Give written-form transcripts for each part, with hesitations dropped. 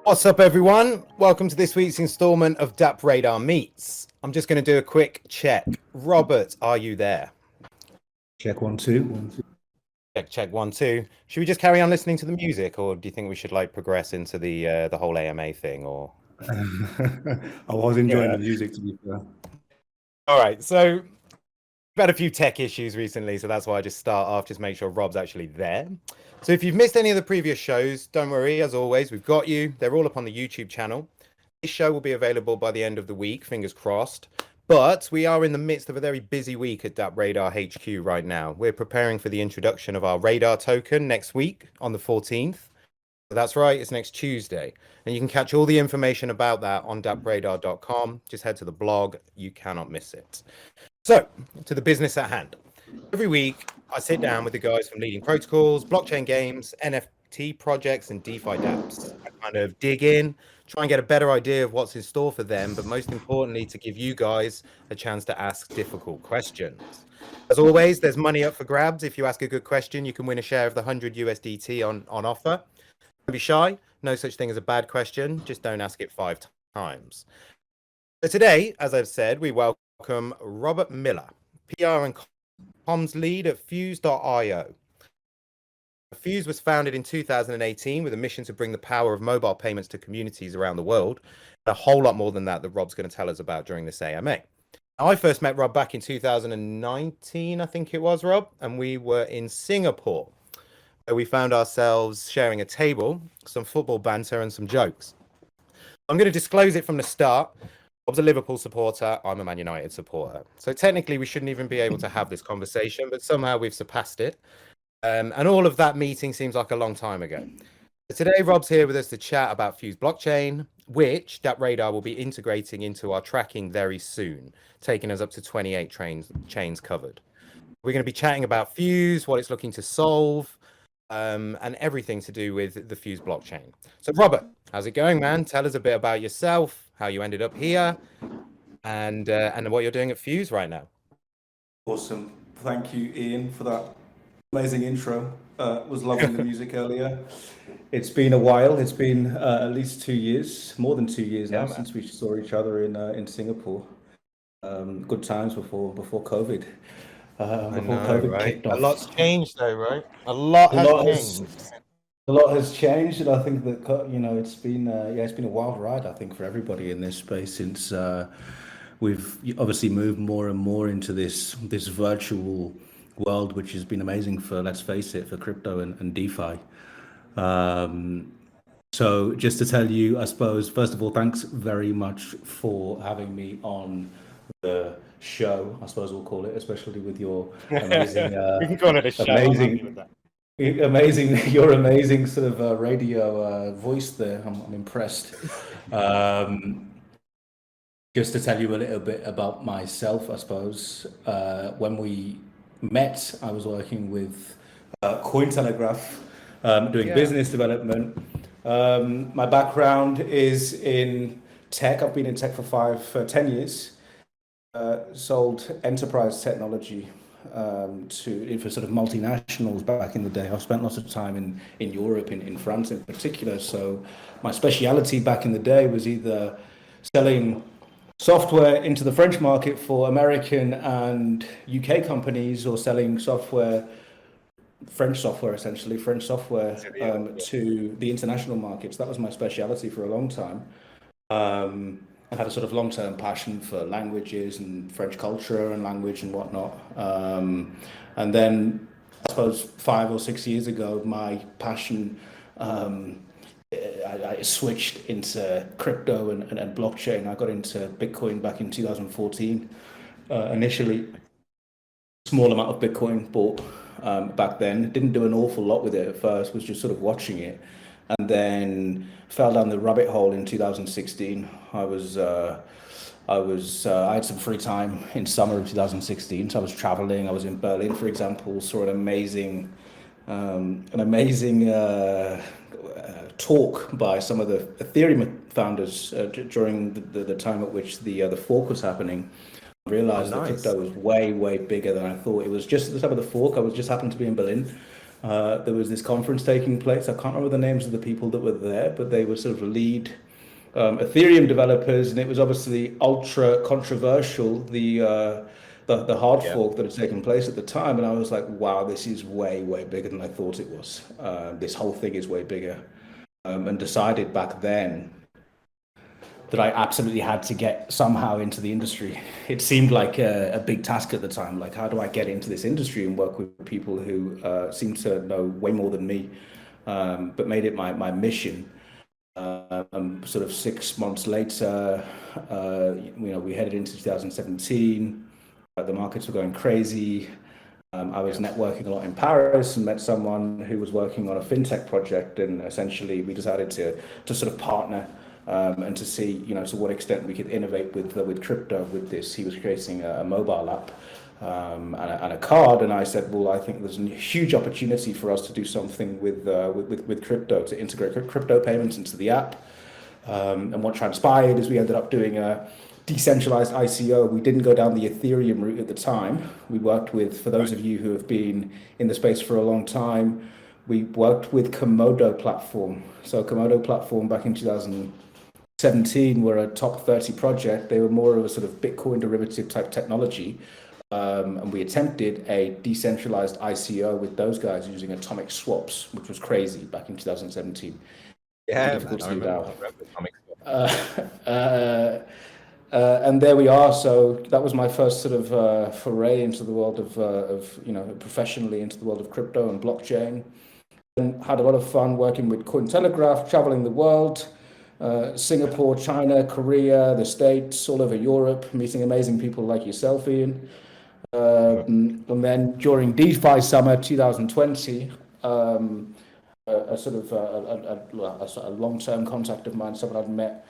What's up, everyone? Welcome to this week's installment of DappRadar Meets. I'm just going to do a quick check. Robert, are you there? Check 1 2 1 2. Check 1 2. Should we just carry on listening to the music, or do you think we should progress into the whole AMA thing? Or I was enjoying the music, to be fair. all right, so we've had a few tech issues recently, so that's why I just start off, just make sure Rob's actually there. So if you've missed any of the previous shows, don't worry. As always, we've got you. They're all up on the YouTube channel. This show will be available by the end of the week, fingers crossed. But we are in the midst of a very busy week at DappRadar HQ right now. We're preparing for the introduction of our radar token next week on the 14th. That's right, it's next Tuesday. And you can catch all the information about that on DappRadar.com. Just head to the blog. You cannot miss it. So, to the business at hand. Every week, I sit down with the guys from leading protocols, blockchain games, NFT projects, and DeFi dApps. I kind of dig in, try and get a better idea of what's in store for them, but most importantly, to give you guys a chance to ask difficult questions. As always, there's money up for grabs. If you ask a good question, you can win a share of the 100 USDT on offer. Don't be shy. No such thing as a bad question. Just don't ask it 5 times. So today, as I've said, we welcome Robert Miller, PR and comms lead at Fuse.io. Fuse was founded in 2018 with a mission to bring the power of mobile payments to communities around the world. A whole lot more than that Rob's going to tell us about during this AMA. I first met Rob back in 2019, I think it was, Rob, and we were in Singapore. We found ourselves sharing a table, some football banter, and some jokes. I'm going to disclose it from the start. Rob's a Liverpool supporter. I'm a Man United supporter. So technically, we shouldn't even be able to have this conversation, but somehow we've surpassed it. And all of that meeting seems like a long time ago. So today, Rob's here with us to chat about Fuse blockchain, which DappRadar will be integrating into our tracking very soon, taking us up to 28 chains covered. We're going to be chatting about Fuse, what it's looking to solve, and everything to do with the Fuse blockchain. So, Robert, how's it going, man? Tell us a bit about yourself, how you ended up here, and what you're doing at Fuse right now. Awesome. Thank you, Ian, for that amazing intro. Was loving the music earlier. It's been a while. It's been at least 2 years, more than 2 years now, since we saw each other in Singapore. Good times before COVID. COVID kicked off. A lot's changed, though, right? A lot has changed, and I think that it's been a wild ride. I think for everybody in this space since we've obviously moved more and more into this virtual world, which has been amazing for, let's face it, for crypto and DeFi. So just to tell you, I suppose, first of all, thanks very much for having me on the show, I suppose we'll call it, especially with your amazing we can call it a show. Your amazing sort of radio voice there. I'm impressed. Just to tell you a little bit about myself, I suppose, when we met, I was working with Cointelegraph, doing business development. My background is in tech. I've been in tech for 10 years. Sold enterprise technology for sort of multinationals back in the day. I've spent lots of time in Europe, in France in particular. So my speciality back in the day was either selling software into the French market for American and UK companies, or selling French software to the international markets. That was my speciality for a long time. I had a sort of long-term passion for languages and French culture and language and whatnot. And then I suppose 5 or 6 years ago, my passion, I switched into crypto and blockchain. I got into Bitcoin back in 2014. Initially, small amount of Bitcoin bought back then. Didn't do an awful lot with it at first, was just sort of watching it. And then fell down the rabbit hole in 2016. I had some free time in summer of 2016, so I was traveling. I was in Berlin, for example, saw an amazing talk by some of the Ethereum founders during the time at which the fork was happening. I realized that crypto was way bigger than I thought. It was just at the time of the fork. I was just happened to be in Berlin. There was this conference taking place. I can't remember the names of the people that were there, but they were sort of lead Ethereum developers, and it was obviously ultra controversial. The hard fork that had taken place at the time, and I was like, wow, this is way bigger than I thought it was. This whole thing is way bigger, and decided back then that I absolutely had to get somehow into the industry. It seemed like a big task at the time. Like, how do I get into this industry and work with people who seem to know way more than me, but made it my mission. Sort of 6 months later, we headed into 2017. The markets were going crazy. I was networking a lot in Paris and met someone who was working on a fintech project, and essentially we decided to sort of partner and to see, to what extent we could innovate with crypto with this. He was creating a mobile app and a card, and I said, well, I think there's a huge opportunity for us to do something with crypto, to integrate crypto payments into the app. And what transpired is we ended up doing a decentralized ICO. We didn't go down the Ethereum route at the time. We worked with, for those of you who have been in the space for a long time, we worked with Komodo platform. So Komodo platform back in 2017 were a top 30 project. They were more of a sort of Bitcoin derivative type technology. And we attempted a decentralized ICO with those guys using atomic swaps, which was crazy back in 2017. Yeah, man, I remember atomic swaps. And there we are. So that was my first sort of foray into the world of professionally into the world of crypto and blockchain. And had a lot of fun working with Cointelegraph, traveling the world, Singapore, China, Korea, the States, all over Europe, meeting amazing people like yourself, Ian. And then during DeFi Summer 2020, a sort of a long-term contact of mine, someone I'd met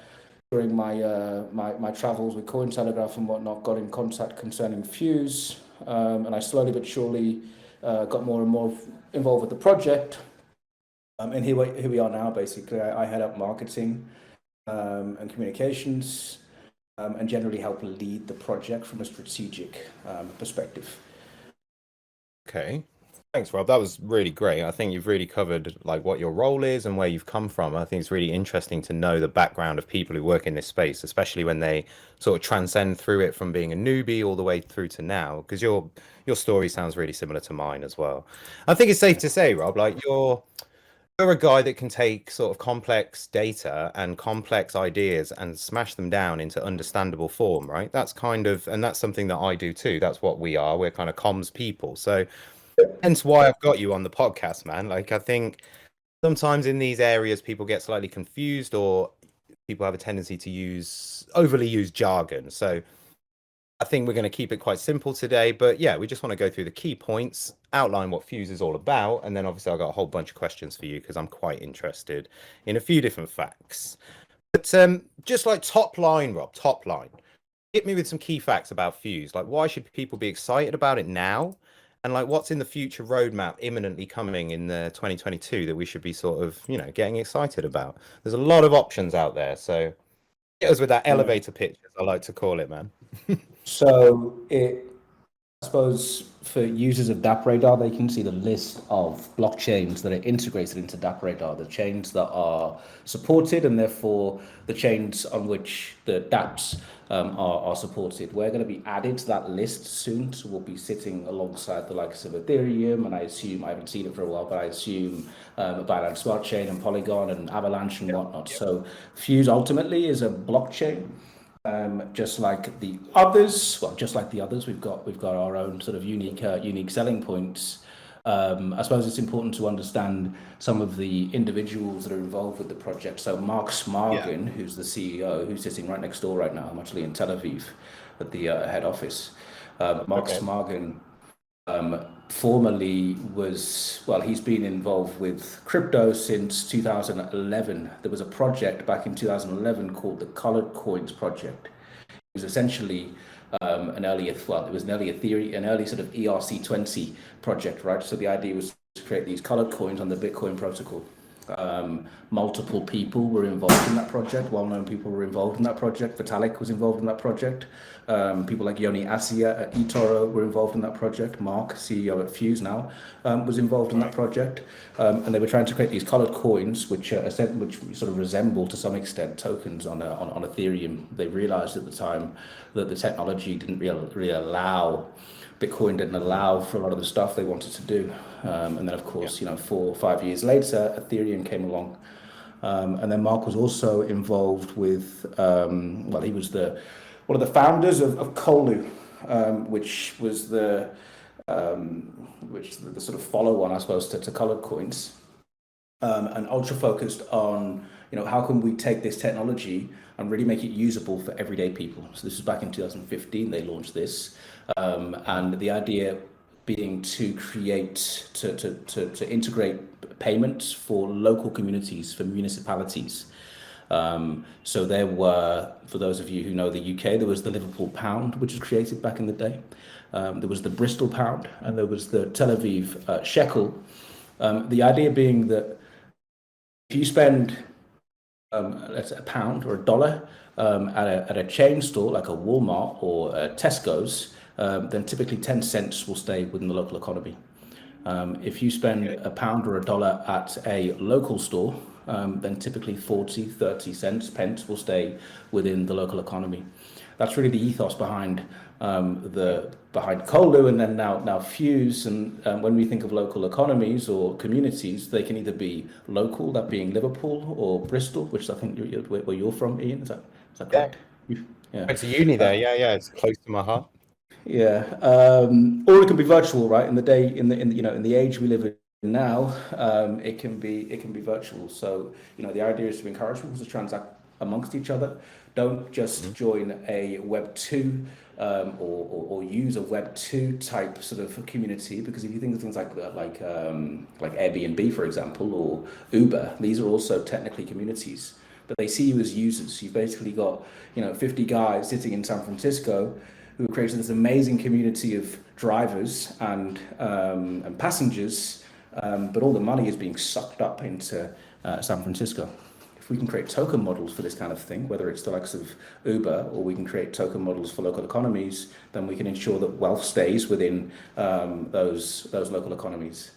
during my travels with Cointelegraph and whatnot, got in contact concerning Fuse, and I slowly but surely got more and more involved with the project. And here we are now. Basically, I head up marketing and communications, and generally help lead the project from a strategic perspective. Okay. Thanks, Rob. That was really great. I think you've really covered like what your role is and where you've come from. I think it's really interesting to know the background of people who work in this space, especially when they sort of transcend through it from being a newbie all the way through to now, because your story sounds really similar to mine as well. I think it's safe to say, Rob, like you're a guy that can take sort of complex data and complex ideas and smash them down into understandable form, right? That's and that's something that I do too. That's what we are. We're kind of comms people. So hence why I've got you on the podcast, man. Like, I think sometimes in these areas, people get slightly confused, or people have a tendency to overly use jargon. So I think we're going to keep it quite simple today, but yeah, we just want to go through the key points, outline what Fuse is all about, and then obviously I've got a whole bunch of questions for you because I'm quite interested in a few different facts. But just like top line, Rob, top line, hit me with some key facts about Fuse. Like, why should people be excited about it now? And like, what's in the future roadmap imminently coming in the 2022 that we should be sort of, getting excited about? There's a lot of options out there. So get us with that elevator pitch, as I like to call it, man. So I suppose for users of DappRadar, they can see the list of blockchains that are integrated into DappRadar, the chains that are supported, and therefore the chains on which the dApps are supported. We're going to be added to that list soon, so we'll be sitting alongside the likes of Ethereum, and I haven't seen it for a while, but I assume Binance Smart Chain and Polygon and Avalanche and whatnot. So Fuse ultimately is a blockchain. Just like the others, we've got our own sort of unique selling points. I suppose it's important to understand some of the individuals that are involved with the project. So Mark Smargen, who's the CEO, who's sitting right next door right now, I'm actually in Tel Aviv at the head office. Mark Smargen formerly he's been involved with crypto since 2011. There was a project back in 2011 called the Colored Coins Project. It was essentially an early sort of ERC20 project, right? So the idea was to create these colored coins on the Bitcoin protocol. Multiple people were involved in that project. Well-known people were involved in that project. Vitalik was involved in that project. People like Yoni Asia at eToro were involved in that project. Mark, CEO at Fuse now, was involved in that project. And they were trying to create these colored coins, which sort of resemble to some extent tokens on Ethereum. They realized at the time that the technology didn't really allow, Bitcoin didn't allow for a lot of the stuff they wanted to do. And then, of course, 4 or 5 years later, Ethereum came along. And then Mark was also involved with, he was one of the founders of Kolu, which was the sort of follow-on, I suppose, to colored coins, and ultra focused on, how can we take this technology and really make it usable for everyday people. So this was back in 2015, they launched this. And the idea being to create, to integrate payments for local communities, for municipalities. So there were, for those of you who know the UK, there was the Liverpool pound, which was created back in the day. There was the Bristol pound, and there was the Tel Aviv shekel. The idea being that if you spend, let's say, £1 or $1 at a chain store like a Walmart or a Tesco's, then typically 10 cents will stay within the local economy. If you spend £1 or $1 at a local store, then typically 40, 30 cents, pence will stay within the local economy. That's really the ethos behind Kolu, and then now Fuse. And when we think of local economies or communities, they can either be local, that being Liverpool, or Bristol, which I think where you're from, Ian. Is that correct? Yeah. It's a uni there. Yeah. It's close to my heart. Yeah. Or it can be virtual, right? In the age we live in now, it can be virtual. So the idea is to encourage people to transact amongst each other. Don't just join a Web 2 or use a Web 2 type sort of community, because if you think of things like Airbnb, for example, or Uber, these are also technically communities, but they see you as users. You've basically got 50 guys sitting in San Francisco who created this amazing community of drivers and passengers, but all the money is being sucked up into San Francisco. If we can create token models for this kind of thing, whether it's the likes of Uber, or we can create token models for local economies, then we can ensure that wealth stays within those local economies.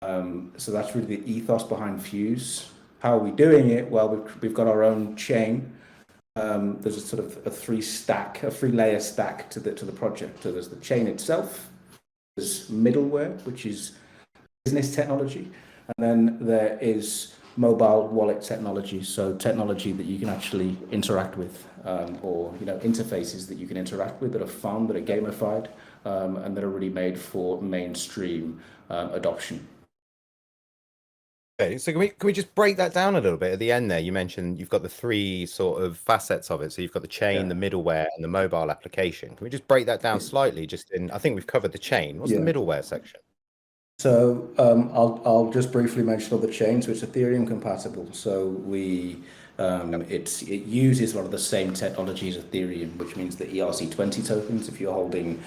So that's really the ethos behind Fuse. How are we doing it? Well, we've got our own chain. There's a sort of a three-layer stack to the project. So there's the chain itself, there's middleware, which is business technology, and then there is mobile wallet technology, so technology that you can actually interact with, or interfaces that you can interact with that are fun, that are gamified, and that are really made for mainstream adoption. Okay, so can we just break that down a little bit at the end there? You mentioned you've got the three sort of facets of it. So you've got the chain, the middleware, and the mobile application. Can we just break that down slightly? I think we've covered the chain. What's the middleware section? So I'll just briefly mention all the chains. So it's Ethereum compatible. So it uses a lot of the same technology as Ethereum, which means the ERC20 tokens. If you're holding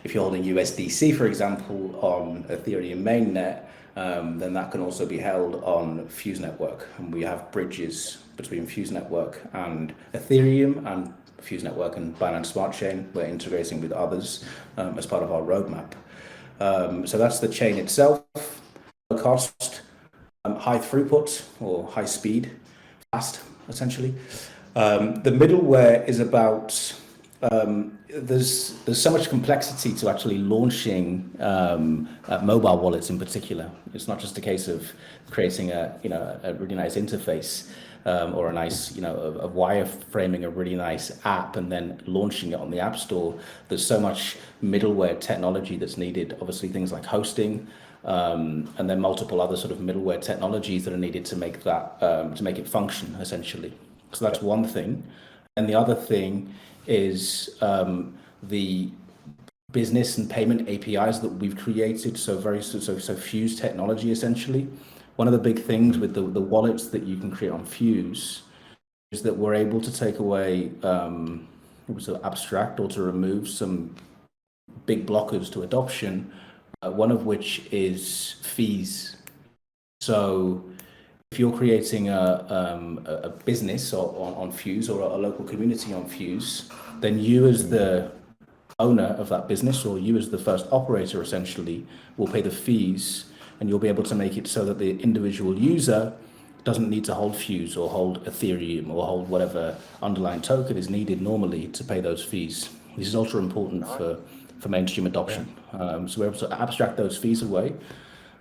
USDC, for example, on Ethereum mainnet, then that can also be held on Fuse Network. And we have bridges between Fuse Network and Ethereum, and Fuse Network and Binance Smart Chain. We're integrating with others as part of our roadmap. So that's the chain itself. Low cost, high throughput, or high speed, fast, essentially. The middleware is about, there's so much complexity to actually launching mobile wallets in particular. It's not just a case of creating a really nice interface, or a nice, of wireframing a really nice app and then launching it on the App Store. There's so much middleware technology that's needed. Obviously, things like hosting, and then multiple other sort of middleware technologies that are needed to make that to make it function, essentially. So that's one thing. And the other thing is the business and payment APIs that we've created. So Fuse technology, essentially. One of the big things with the wallets that you can create on Fuse is that we're able to take away, to abstract or to remove some big blockers to adoption, one of which is fees. So if you're creating a business on Fuse or a local community on Fuse, then you as the owner of that business, or you as the first operator essentially, will pay the fees, and you'll be able to make it so that the individual user doesn't need to hold Fuse or hold Ethereum or hold whatever underlying token is needed normally to pay those fees. This is ultra important for mainstream adoption. So we're able to abstract those fees away,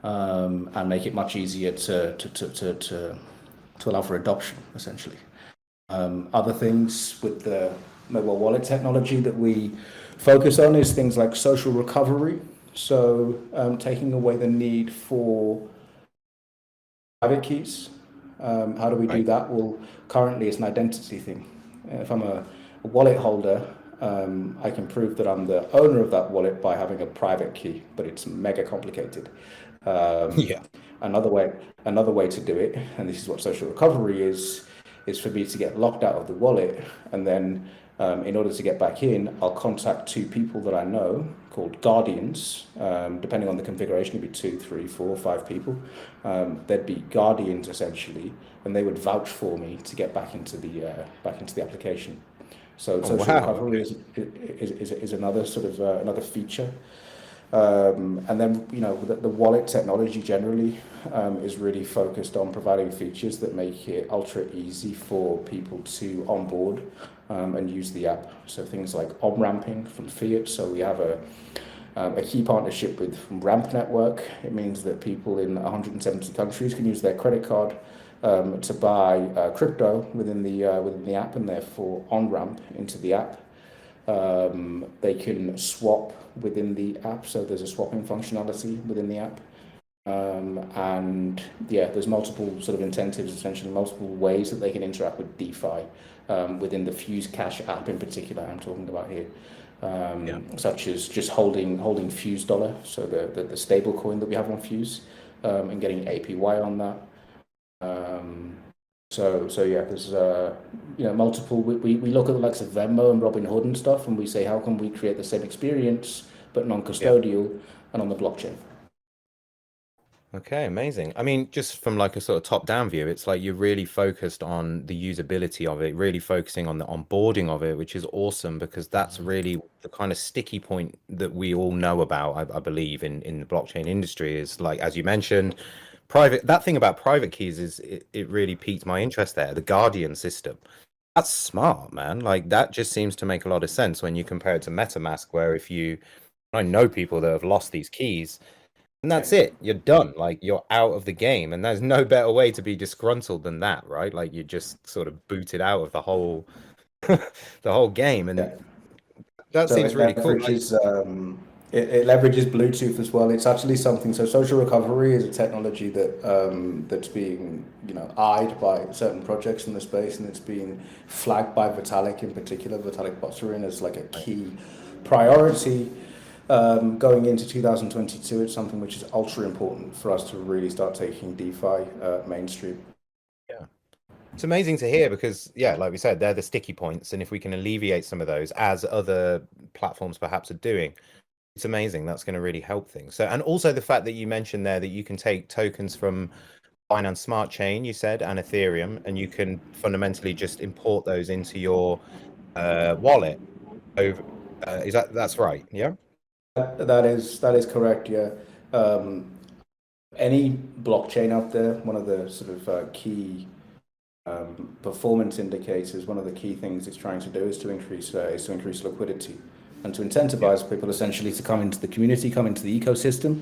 and make it much easier to allow for adoption, essentially. Other things with the mobile wallet technology that we focus on is things like social recovery. So taking away the need for private keys. How do we do that? Well, currently it's an identity thing. If I'm a wallet holder, I can prove that I'm the owner of that wallet by having a private key, but it's mega complicated. Yeah. Another way to do it, and this is what social recovery is for me to get locked out of the wallet, and then in order to get back in, I'll contact two people that I know called guardians. Depending on the configuration, it'd be 2, 3, 4, 5 people. They'd be guardians essentially, and they would vouch for me to get back into the application. So social recovery is another sort of another feature. And then, the wallet technology generally is really focused on providing features that make it ultra easy for people to onboard and use the app. So things like on-ramping from fiat. So we have a key partnership with Ramp Network. It means that people in 170 countries can use their credit card to buy crypto within the app, and therefore on-ramp into the app. They can swap within the app, so there's a swapping functionality within the app. And there's multiple sort of incentives, essentially multiple ways that they can interact with DeFi within the Fuse Cash app in particular I'm talking about here. Such as just holding Fuse dollar, so the stable coin that we have on Fuse, and getting APY on that. There's multiple. We look at the likes of Venmo and Robinhood and stuff, and we say, how can we create the same experience but non-custodial and on the blockchain? Okay, amazing. I mean, just from like a sort of top-down view, it's like you're really focused on the usability of it, really focusing on the onboarding of it, which is awesome because that's really the kind of sticky point that we all know about, I believe, in the blockchain industry is like, as you mentioned, that thing about private keys it really piqued my interest there, the Guardian system. That's smart, man. Like that just seems to make a lot of sense when you compare it to MetaMask, where I know people that have lost these keys. And that's it. You're done. Like you're out of the game. And there's no better way to be disgruntled than that, right? Like you just sort of booted out of the whole the whole game. And that seems really cool. It leverages Bluetooth as well. It's actually something. So social recovery is a technology that's being eyed by certain projects in the space, and it's being flagged by Vitalik in particular, Vitalik Buterin, as like a key priority. Going into 2022, it's something which is ultra important for us to really start taking DeFi mainstream. Yeah, it's amazing to hear because, like we said, they're the sticky points, and if we can alleviate some of those, as other platforms perhaps are doing, it's amazing. That's going to really help things. So, and also the fact that you mentioned there that you can take tokens from Binance Smart Chain, you said, and Ethereum, and you can fundamentally just import those into your wallet. Over, that's right? Yeah. That is correct. Yeah. Any blockchain out there, one of the sort of key performance indicators, one of the key things it's trying to do is to increase liquidity and to incentivize people essentially to come into the community, come into the ecosystem.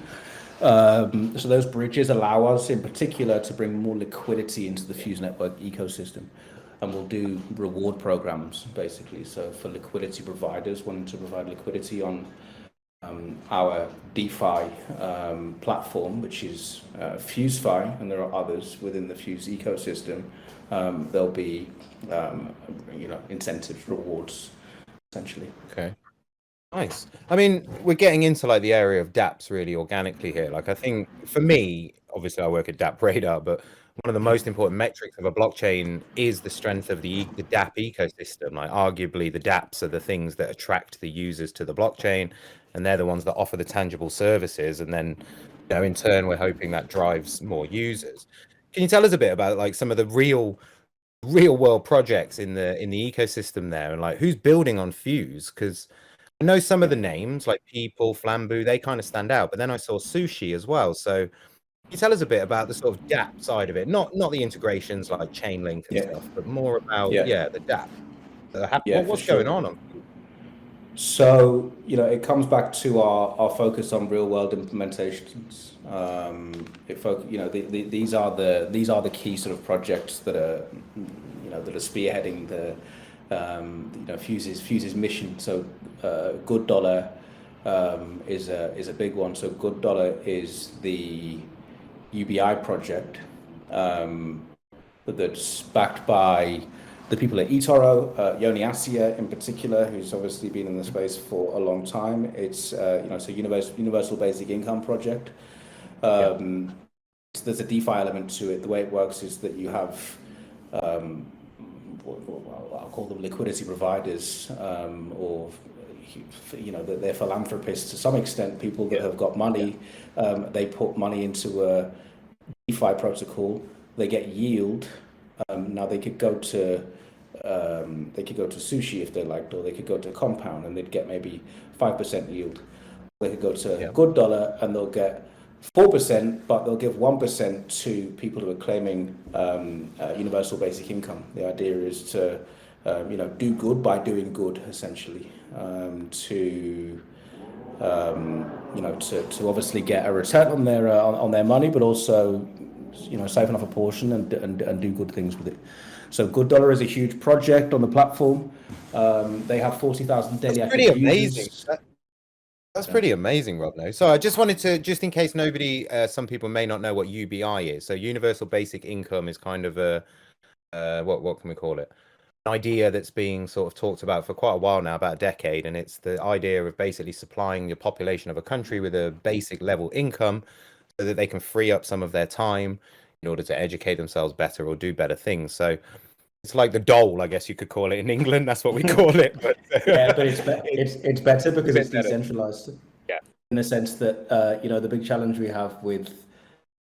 So those bridges allow us in particular to bring more liquidity into the Fuse network ecosystem. And we'll do reward programs basically. So for liquidity providers wanting to provide liquidity on our DeFi platform, which is FuseFi, and there are others within the Fuse ecosystem, there'll be incentives, rewards, essentially. Okay. Nice. I mean, we're getting into like the area of dApps really organically here. Like I think for me, obviously I work at DappRadar, but one of the most important metrics of a blockchain is the strength of the dApp ecosystem. Like arguably the dApps are the things that attract the users to the blockchain, and they're the ones that offer the tangible services. And then in turn, we're hoping that drives more users. Can you tell us a bit about like some of the real world projects in the ecosystem there, and like who's building on Fuse? Because I know some of the names like People, Flambeau, they kind of stand out, but then I saw Sushi as well. So can you tell us a bit about the sort of DApp side of it? Not the integrations like Chainlink and Yeah, stuff, but more about yeah, the DApp. yeah, for What's going sure. on Fuse? So, it comes back to our focus on real world implementations. These are the key sort of projects that are, that are spearheading Fuse's mission. So, Good Dollar is a big one. So, Good Dollar is the UBI project that's backed by the people at eToro, Yoni Asia in particular, who's obviously been in the space for a long time. It's it's a universal basic income project. There's a DeFi element to it. The way it works is that you have I'll call them liquidity providers, or they're philanthropists to some extent. People that have got money, they put money into a DeFi protocol. They get yield. Now they could go to Sushi if they liked, or they could go to Compound and they'd get maybe 5% yield. They could go to Good Dollar and they'll get 4%, but they'll give 1% to people who are claiming universal basic income. The idea is to do good by doing good, essentially, to obviously get a return on their money, but also save off a portion and do good things with it. So Good Dollar is a huge project on the platform. They have 40,000 daily active users. Amazing. That's pretty amazing, Rob. No, so I just wanted to, just in case nobody, some people may not know what UBI is. So Universal Basic Income is kind of a what can we call it? An idea that's being sort of talked about for quite a while now, about a decade, and it's the idea of basically supplying the population of a country with a basic level income so that they can free up some of their time in order to educate themselves better or do better things. So it's like the dole, I guess you could call it in England. That's what we call it. But yeah, but it's better because it's decentralized. Yeah. In the sense that the big challenge we have with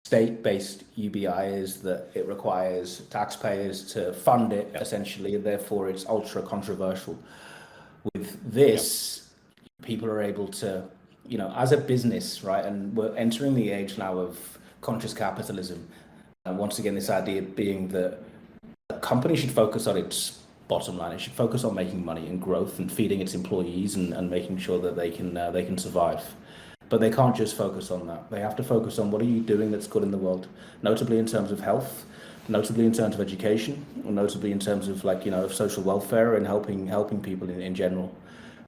state-based UBI is that it requires taxpayers to fund it, essentially, and therefore it's ultra controversial. With this, people are able to, as a business, right? And we're entering the age now of conscious capitalism. And once again, this idea being that a company should focus on its bottom line. It should focus on making money and growth and feeding its employees and making sure that they can survive. But they can't just focus on that. They have to focus on what are you doing that's good in the world, notably in terms of health, notably in terms of education, or notably in terms of of social welfare and helping people in general.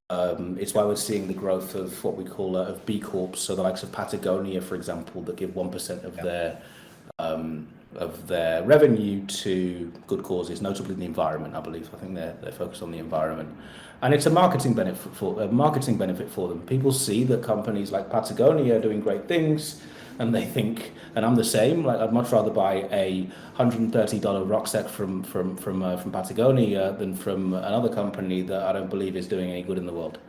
It's why we're seeing the growth of what we call of B Corps, so the likes of Patagonia, for example, that give 1% of their revenue to good causes, notably the environment. I believe. I think they're focused on the environment, and it's a marketing benefit for them. People see that companies like Patagonia are doing great things, and they think, and I'm the same. Like I'd much rather buy a $130 rucksack from Patagonia than from another company that I don't believe is doing any good in the world.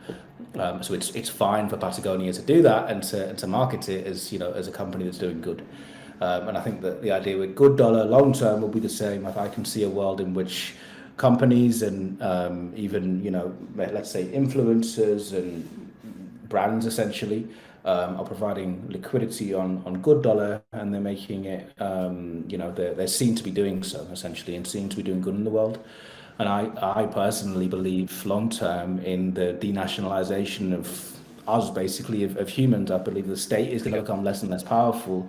So it's fine for Patagonia to do that and to market it as as a company that's doing good. And I think that the idea with Good Dollar long term will be the same. Like I can see a world in which companies and even let's say influencers and brands essentially are providing liquidity on Good Dollar, and they're making it they're seen to be doing so essentially and seen to be doing good in the world. And I personally believe long term in the denationalization of us, basically of humans. I believe the state is going to become less and less powerful.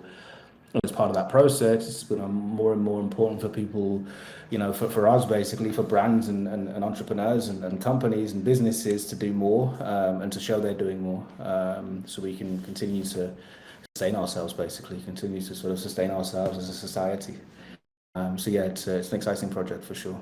As part of that process, it's become more and more important for people, for us basically, for brands and entrepreneurs and companies and businesses to do more and to show they're doing more, so we can continue to sustain ourselves, basically, continue to sort of sustain ourselves as a society. So yeah, it's an exciting project for sure.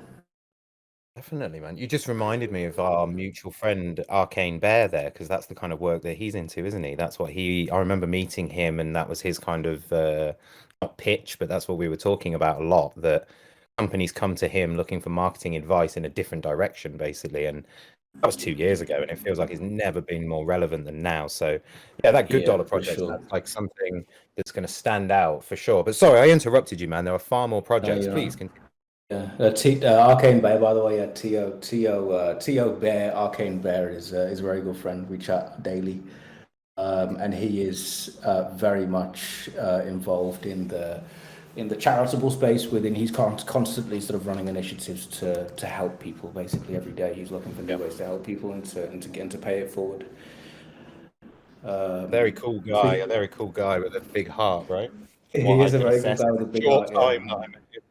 Definitely, man. You just reminded me of our mutual friend Arcane Bear there, because that's the kind of work that he's into, isn't he? That's what I remember meeting him, and that was his kind of not pitch, but that's what we were talking about a lot, that companies come to him looking for marketing advice in a different direction, basically. And That was 2 years ago, and it feels like it's never been more relevant than now. So, yeah, that Good Yeah, Dollar for project, sure. that's like something that's going to stand out for sure. But sorry, I interrupted you, man. There are far more No, projects. you know. Please continue. Yeah, Arcane Bear, by the way, T.O. Bear, Arcane Bear is a very good friend. We chat daily, and he is very much involved in the charitable space within. He's constantly sort of running initiatives to help people. Basically, every day he's looking for new ways to help people and to pay it forward. Very cool guy, a very cool guy with a big heart, right? From what He I is a can very good assess guy in with a the big short heart. time Yeah. that I met him.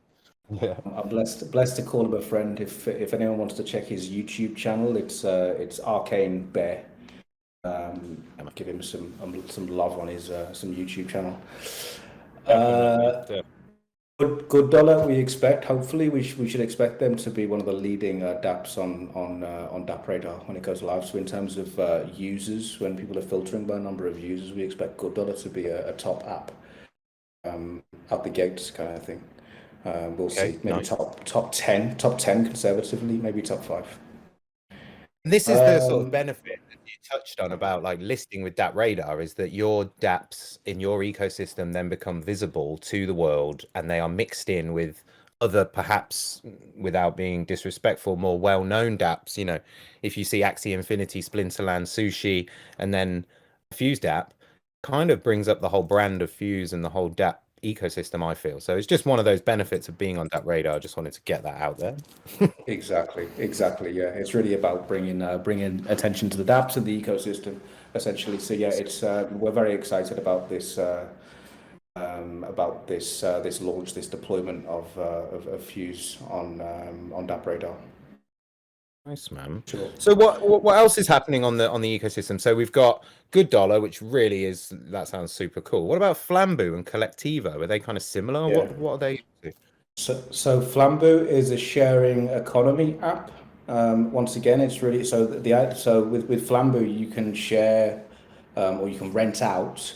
Yeah. I'm blessed to call him a friend. If anyone wants to check his YouTube channel, it's Arcane Bear. Give him some love on his some YouTube channel. Definitely. Good Dollar. We expect. Hopefully, we should expect them to be one of the leading dApps on DappRadar when it goes live. So in terms of users, when people are filtering by number of users, we expect Good Dollar to be a top app out the gates, kind of thing. We'll see. Maybe Nice. top 10 conservatively, maybe top 5. This is the sort of benefit that you touched on about like listing with DappRadar, is that your dApps in your ecosystem then become visible to the world, and they are mixed in with other, perhaps without being disrespectful, more well-known dApps. You know, if you see Axie Infinity, Splinterland, Sushi, and then Fuse dApp, kind of brings up the whole brand of Fuse and the whole dApp ecosystem, I feel. So it's just one of those benefits of being on DappRadar. I just wanted to get that out there. Exactly. Yeah, it's really about bringing attention to the dApps and the ecosystem, essentially. So yeah, it's we're very excited about this this launch, this deployment of Fuse on DappRadar. Nice, man. Sure. So what else is happening on the ecosystem? So we've got Good Dollar, which really is, that sounds super cool. What about Flambu and Collectivo? Are they kind of similar? Yeah. What are they up to? So Flambu is a sharing economy app. Once again, it's really so with Flambu you can share or you can rent out.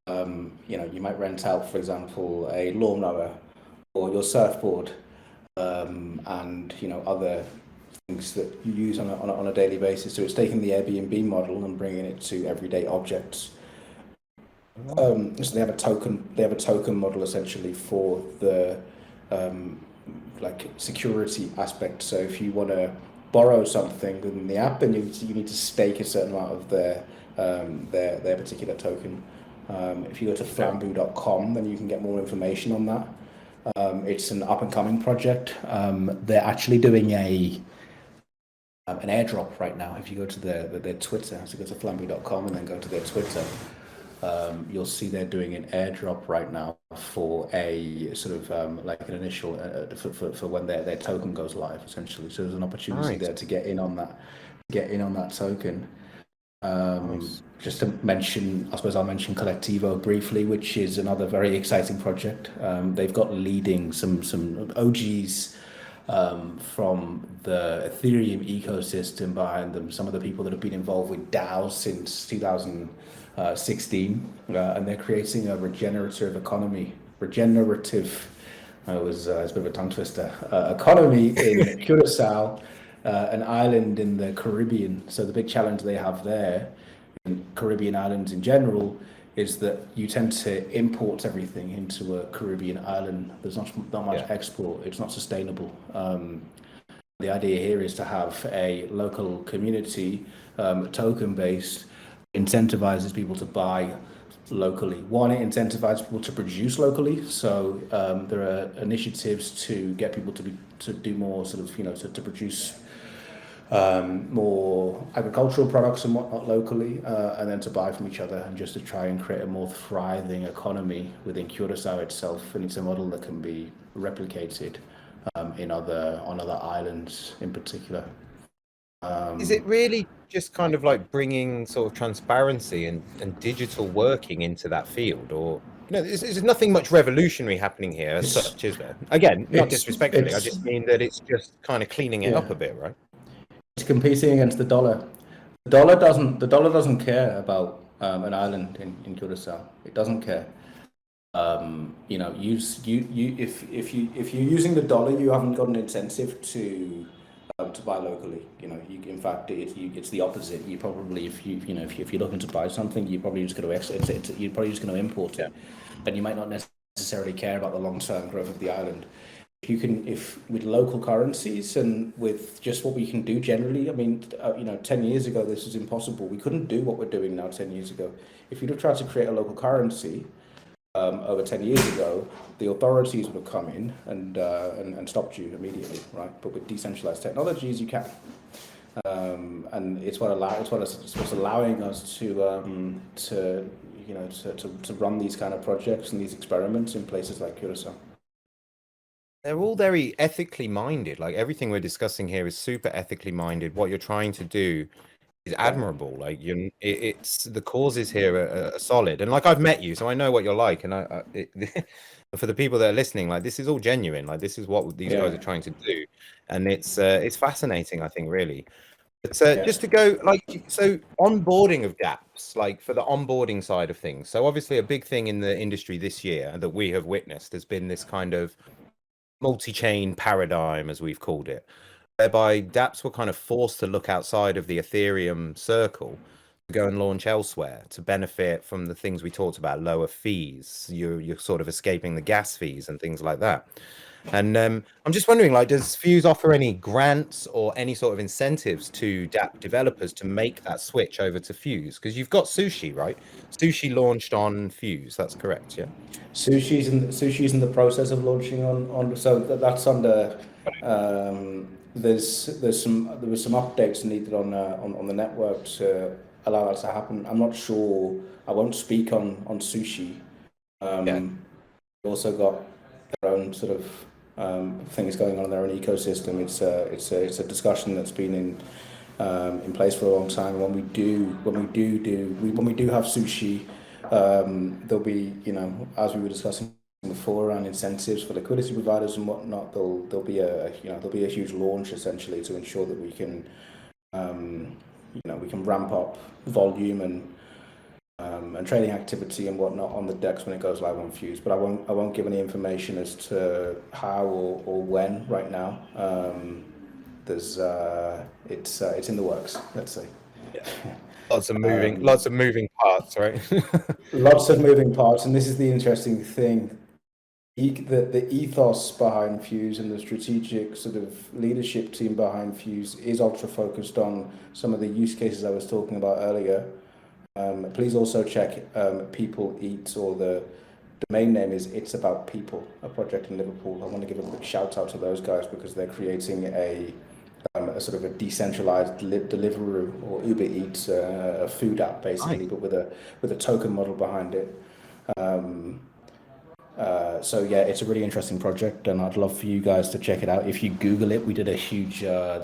You might rent out, for example, a lawnmower or your surfboard, and other things that you use on a daily basis. So it's taking the Airbnb model and bringing it to everyday objects. So they have a token model essentially for the like security aspect. So if you want to borrow something within the app, then you need to stake a certain amount of their particular token. If you go to flambu.com, then you can get more information on that. It's an up and coming project. They're actually doing an airdrop right now. If you go to their Twitter, so go to flambu.com and then go to their Twitter, you'll see they're doing an airdrop right now for a sort of like an initial for when their token goes live, essentially. So there's an opportunity there to get in on that token. Just to mention, I suppose I'll mention Collectivo briefly, which is another very exciting project. They've got leading some OGs from the Ethereum ecosystem behind them, some of the people that have been involved with DAOs since 2016, and they're creating a regenerative economy. It's a bit of a tongue twister. Economy in Curacao, an island in the Caribbean. So the big challenge they have there, in Caribbean islands in general, is that you tend to import everything into a Caribbean island. There's not much export. It's not sustainable. The idea here is to have a local community token-based, incentivizes people to buy locally. One, it incentivizes people to produce locally. So there are initiatives to get people to do more sort of, to produce more agricultural products and whatnot locally, and then to buy from each other, and just to try and create a more thriving economy within Curacao itself. And it's a model that can be replicated on other islands in particular. Is it really just kind of like bringing sort of transparency and digital working into that field, or there's nothing much revolutionary happening here as such, is there? Again, not disrespectfully, I just mean that it's just kind of cleaning it up a bit, right? It's competing against the dollar. The dollar doesn't care about an island in Curacao. It doesn't care. If you're using the dollar, you haven't got an incentive to to buy locally. In fact, it's the opposite. You probably, if you're looking to buy something, you're probably just going to import it, and you might not necessarily care about the long-term growth of the island. If with local currencies and with just what we can do generally, I mean, 10 years ago this was impossible. We couldn't do what we're doing now 10 years ago. If you'd have tried to create a local currency over 10 years ago, the authorities would have come in and stopped you immediately, right? But with decentralized technologies, you can, and it's what's allowing us to run these kind of projects and these experiments in places like Curacao. They're all very ethically minded. Like everything we're discussing here is super ethically minded. What you're trying to do is admirable. Like it's the causes here are solid. And like I've met you, so I know what you're like. And for the people that are listening, like this is all genuine. Like this is what these guys are trying to do, and it's fascinating. I think really. But just to go so onboarding of dApps, like for the onboarding side of things. So obviously a big thing in the industry this year that we have witnessed has been this kind of multi-chain paradigm, as we've called it, whereby dApps were kind of forced to look outside of the Ethereum circle to go and launch elsewhere to benefit from the things we talked about, lower fees. You're sort of escaping the gas fees and things like that. And I'm just wondering, like, does Fuse offer any grants or any sort of incentives to dApp developers to make that switch over to Fuse? Because you've got Sushi, right? Sushi launched on Fuse. That's correct, yeah. Sushi's in the process of launching on so that's under. There was some updates needed on the network to allow that to happen. I'm not sure. I won't speak on Sushi. Also got their own sort of things going on in their own ecosystem. It's a discussion that's been in place for a long time. When we do have Sushi, there'll be, as we were discussing before, around incentives for liquidity providers and whatnot. There'll be a huge launch essentially to ensure that we can ramp up volume and trading activity and whatnot on the DEX when it goes live on Fuse. But I won't give any information as to how or when right now. It's in the works, let's say. Yeah. Lots of moving parts, right? Lots of moving parts, and this is the interesting thing. The ethos behind Fuse and the strategic sort of leadership team behind Fuse is ultra focused on some of the use cases I was talking about earlier. Please also check People Eat, or the domain name is It's About People, a project in Liverpool. I want to give a quick shout out to those guys because they're creating a sort of a decentralized Deliveroo or Uber Eats, a food app basically, but with a token model behind it. So yeah, it's a really interesting project, and I'd love for you guys to check it out. If you Google it, we did there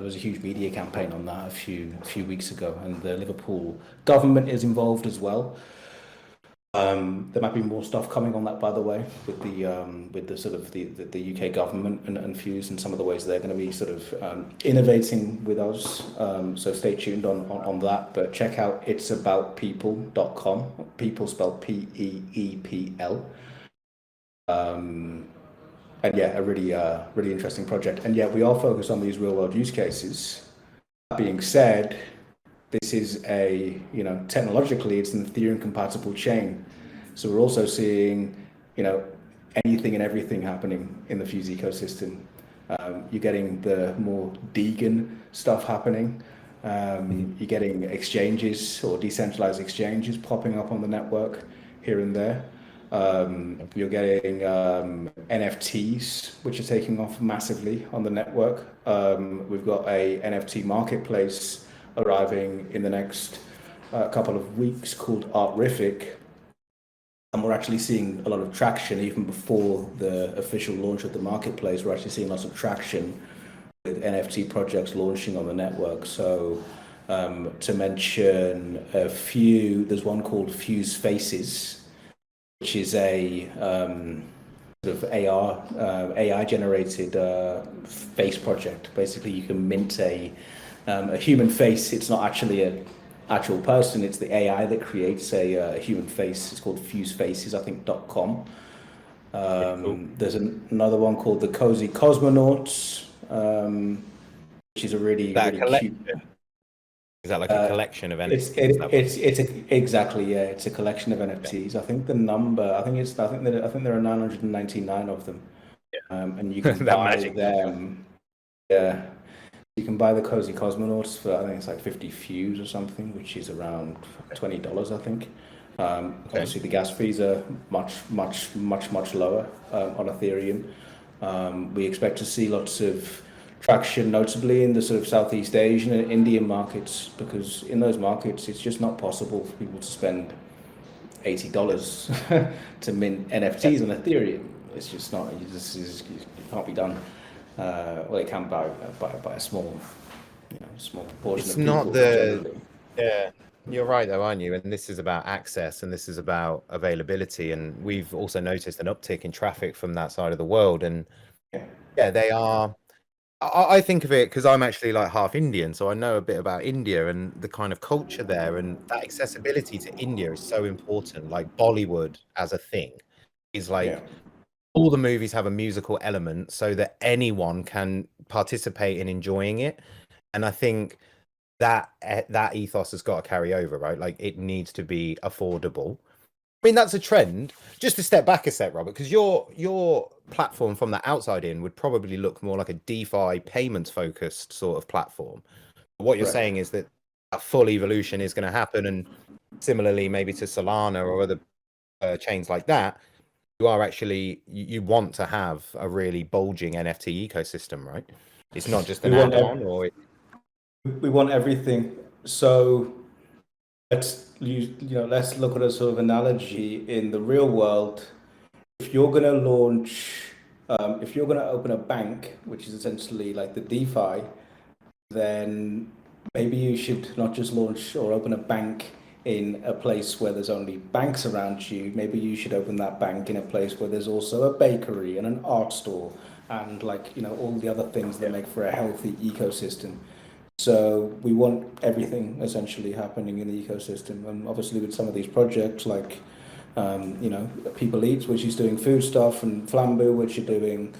was a huge media campaign on that a few weeks ago, and the Liverpool government is involved as well. There might be more stuff coming on that, by the way, with the sort of the UK government and Fuse and some of the ways they're going to be sort of innovating with us. So stay tuned on that. But check out it'saboutpeople.com. People spelled PEEPL. And yeah, a really interesting project. And yeah, we are focused on these real world use cases. That being said, this is technologically, it's an Ethereum compatible chain. So we're also seeing, anything and everything happening in the Fuse ecosystem. You're getting the more Deegan stuff happening. You're getting exchanges or decentralized exchanges popping up on the network here and there. You're getting NFTs, which are taking off massively on the network. We've got a NFT marketplace arriving in the next couple of weeks called Artrific, and we're actually seeing a lot of traction even before the official launch of the marketplace. We're actually seeing lots of traction with NFT projects launching on the network. So to mention a few, there's one called Fuse Faces, which is a sort of AI generated face project. Basically, you can mint a human face. It's not actually an actual person. It's the AI that creates a human face. It's called FuseFaces, I think, .com. Cool. There's another one called the Cozy Cosmonauts. which is a really That a really cute. collection? Is that like a collection of It's NFTs? Is it, that what it's exactly, yeah. It's a collection of yeah. NFTs. I think the number. I think there are 999 of them, and you can That buy magic number. them. Yeah, you can buy the Cozy Cosmonauts for, I think it's like 50 fuse or something, which is around $20, I think. Okay. Obviously, the gas fees are much lower on Ethereum. We expect to see lots of traction, notably in the sort of Southeast Asian and Indian markets, because in those markets, it's just not possible for people to spend $80 to mint Yeah. NFTs on Ethereum. It's just not. It can't be done. Well, it can by a small, small proportion It's of people, not but the generally, yeah. You're right though, aren't you? And this is about access and this is about availability. And we've also noticed an uptick in traffic from that side of the world. And yeah, yeah, they are. I think of it because I'm actually like half Indian, so I know a bit about India and the kind of culture there, and that accessibility to India is so important. Like Bollywood as a thing is yeah. like all the movies have a musical element so that anyone can participate in enjoying it. And I think that ethos has got to carry over, right? Like it needs to be affordable. I mean, that's a trend. Just to step back a sec, Robert, because your platform from the outside in would probably look more like a DeFi payments focused sort of platform. What you're Correct. saying is that a full evolution is going to happen, and similarly, maybe to Solana or other chains like that, you are actually you want to have a really bulging NFT ecosystem, right? It's not just We an want add-on, or we want everything. So let's look at a sort of analogy in the real world. If you're going to if you're going to open a bank, which is essentially like the DeFi, then maybe you should not just launch or open a bank in a place where there's only banks around you. Maybe you should open that bank in a place where there's also a bakery and an art store and all the other things that make for a healthy ecosystem. So we want everything essentially happening in the ecosystem, and obviously with some of these projects like People Eats, which is doing food stuff, and Flambu, which are doing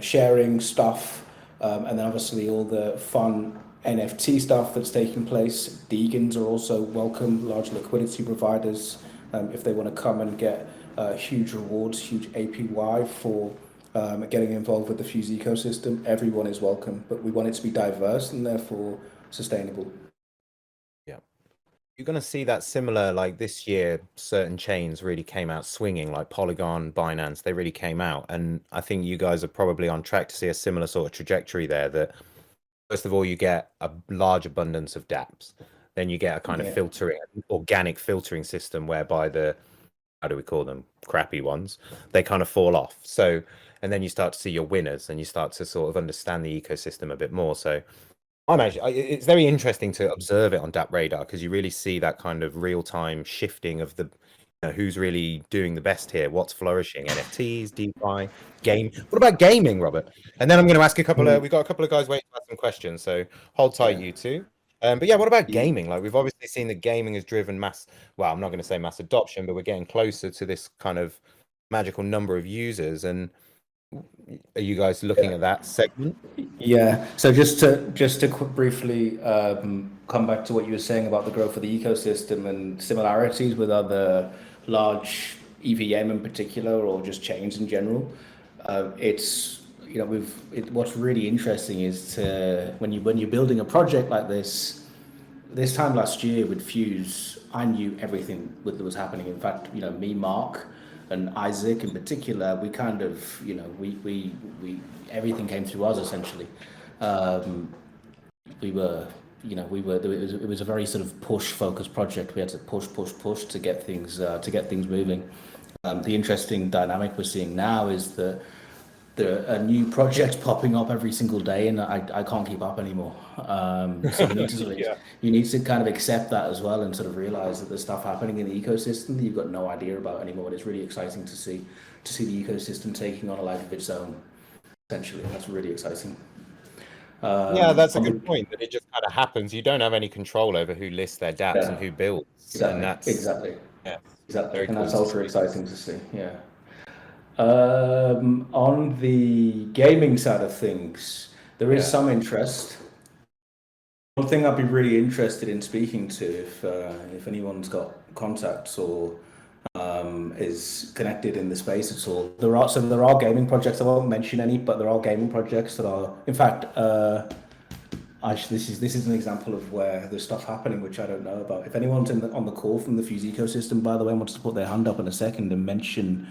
sharing stuff, and then obviously all the fun NFT stuff that's taking place. Deegans are also welcome, large liquidity providers, if they want to come and get huge rewards, huge APY for getting involved with the Fuse ecosystem. Everyone is welcome, but we want it to be diverse and therefore sustainable. yeah. You're going to see that similar, like this year, certain chains really came out swinging, like Polygon, Binance, they really came out. And I think you guys are probably on track to see a similar sort of trajectory there. That first of all, you get a large abundance of dApps. Then you get a kind of Yeah. filtering, organic filtering system whereby the, how do we call them? Crappy ones, they kind of fall off. So, and then you start to see your winners and you start to sort of understand the ecosystem a bit more. So, it's very interesting to observe it on DappRadar because you really see that kind of real-time shifting of the who's really doing the best here, what's flourishing, NFTs, DeFi, game. What about gaming, Robert? And then I'm going to ask a couple of, Mm, we've got a couple of guys waiting to ask some questions, so hold tight, yeah. you two. But yeah, what about Yeah. gaming? Like we've obviously seen that gaming has driven well, I'm not going to say mass adoption, but we're getting closer to this kind of magical number of users. And are you guys looking Yeah. at that segment? Yeah. So just to briefly come back to what you were saying about the growth of the ecosystem and similarities with other large EVM in particular, or just chains in general. It's what's really interesting is when you're building a project like this time last year with Fuse, I knew everything that was happening. In fact, me, Mark, and Isaac in particular, we kind of, we everything came through us essentially. Um, we were, it was a very sort of push focused project. We had to push to get things moving. The interesting dynamic we're seeing now is that there are new projects popping up every single day, and I can't keep up anymore. So you need to Yeah. you need to kind of accept that as well, and sort of realize that there's stuff happening in the ecosystem that you've got no idea about anymore. And it's really exciting to see the ecosystem taking on a life of its own. Essentially, that's really exciting. Yeah, that's a On good the, point that it just kind of happens. You don't have any control over who lists their dApps and yeah, who builds, and exactly, that's exactly, yeah, exactly, very and cool that's to ultra see. exciting to see. Yeah. On the gaming side of things, there is some interest. One thing I'd be really interested in speaking to, if anyone's got contacts or is connected in the space at all. There are gaming projects. I won't mention any, but there are gaming projects that are, in fact, actually, this is an example of where there's stuff happening which I don't know about. If anyone's on the call from the Fuse ecosystem, by the way, wants to put their hand up in a second and mention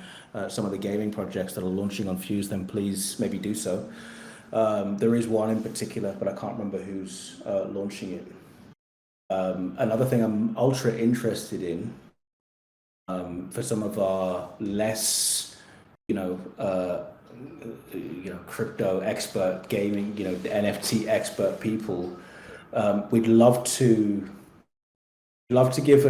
some of the gaming projects that are launching on Fuse, then please maybe do so. There is one in particular, but I can't remember who's launching it. Another thing I'm ultra interested in, for some of our less, crypto expert, gaming, NFT expert people, we'd love to give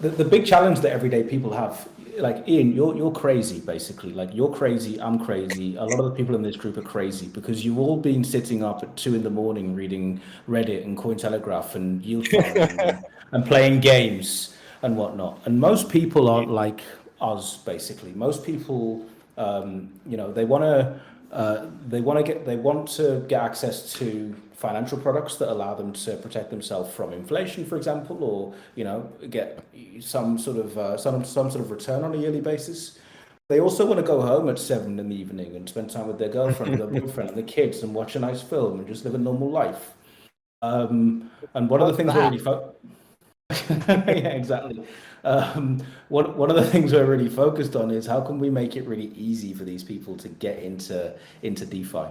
the big challenge that everyday people have. Like, Ian, you're crazy, basically. Like, you're crazy, I'm crazy. A lot of the people in this group are crazy because you've all been sitting up at 2 a.m. reading Reddit and Cointelegraph and yield farming and playing games and whatnot. And most people aren't like us, basically. Most people, they want to get access to financial products that allow them to protect themselves from inflation, for example, or get some sort of return on a yearly basis. They also want to go home at 7 in the evening and spend time with their girlfriend, their boyfriend, and the kids, and watch a nice film and just live a normal life. And one of the things we're really yeah, exactly. One of the things we're really focused on is how can we make it really easy for these people to get into DeFi,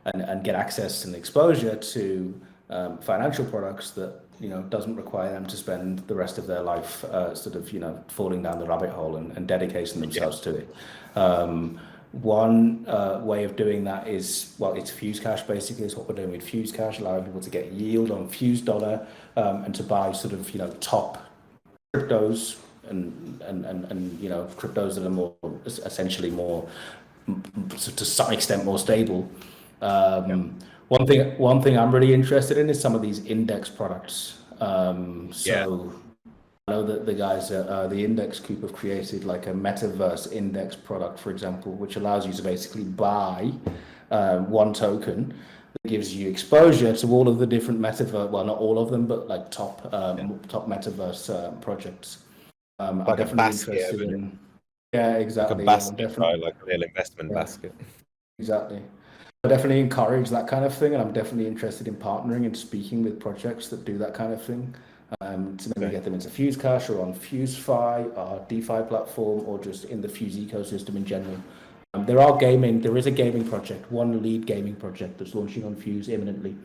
and get access and exposure to financial products that doesn't require them to spend the rest of their life falling down the rabbit hole and dedicating themselves to it. One way of doing that is, it's Fuse Cash, basically. It's what we're doing with Fuse Cash, allowing people to get yield on Fuse Dollar, and to buy top cryptos and cryptos that are more, essentially more, to some extent, more stable. One thing I'm really interested in is some of these index products. I know that the guys at the Index Group have created like a metaverse index product, for example, which allows you to basically buy one token that gives you exposure to all of the different metaverse, well, not all of them, but like top metaverse projects. I'm definitely interested in. Yeah, exactly. Like a basket, right? Like a real investment basket. Exactly. I definitely encourage that kind of thing, and I'm definitely interested in partnering and speaking with projects that do that kind of thing. To maybe get them into Fuse Cash or on FuseFi, our DeFi platform, or just in the Fuse ecosystem in general. There is a gaming project, one lead gaming project that's launching on Fuse imminently,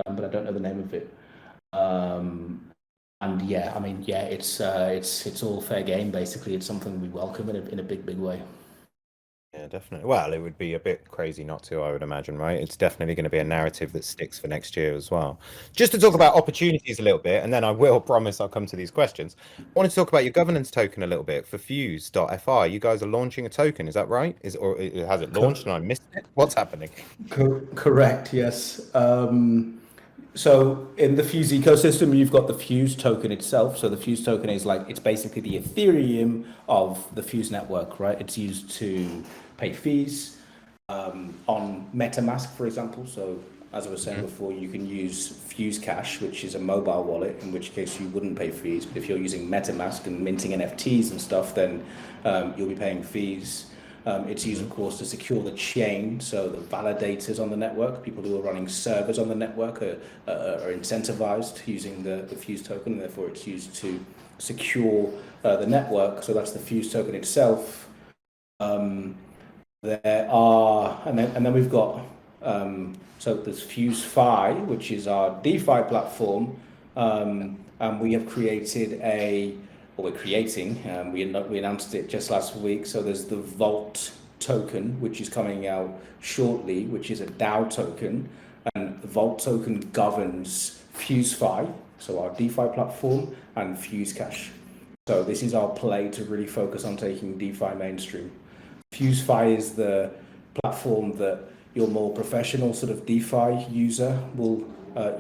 but I don't know the name of it. It's all fair game, basically. It's something we welcome in a big way. Yeah, definitely. Well, it would be a bit crazy not to, I would imagine, right? It's definitely going to be a narrative that sticks for next year as well. Just to talk about opportunities a little bit, and then I will promise I'll come to these questions. I wanted to talk about your governance token a little bit for Fuse.fi. You guys are launching a token, is that right? Has it launched and I missed it? What's happening? Correct, yes. So in the Fuse ecosystem, you've got the Fuse token itself. So the Fuse token is it's basically the Ethereum of the Fuse network, right? It's used to pay fees on MetaMask, for example. So as I was saying before, you can use Fuse Cash, which is a mobile wallet, in which case you wouldn't pay fees. But if you're using MetaMask and minting NFTs and stuff, then you'll be paying fees. It's used, of course, to secure the chain. So the validators on the network, people who are running servers on the network, are incentivized using the Fuse token, and therefore it's used to secure the network. So that's the Fuse token itself. And then we've got so there's FuseFi, which is our DeFi platform, and we have created we announced it just last week. So there's the Vault token, which is coming out shortly, which is a DAO token, and the Vault token governs FuseFi, so our DeFi platform, and Fuse Cash. So this is our play to really focus on taking DeFi mainstream. FuseFi is the platform that your more professional sort of DeFi user will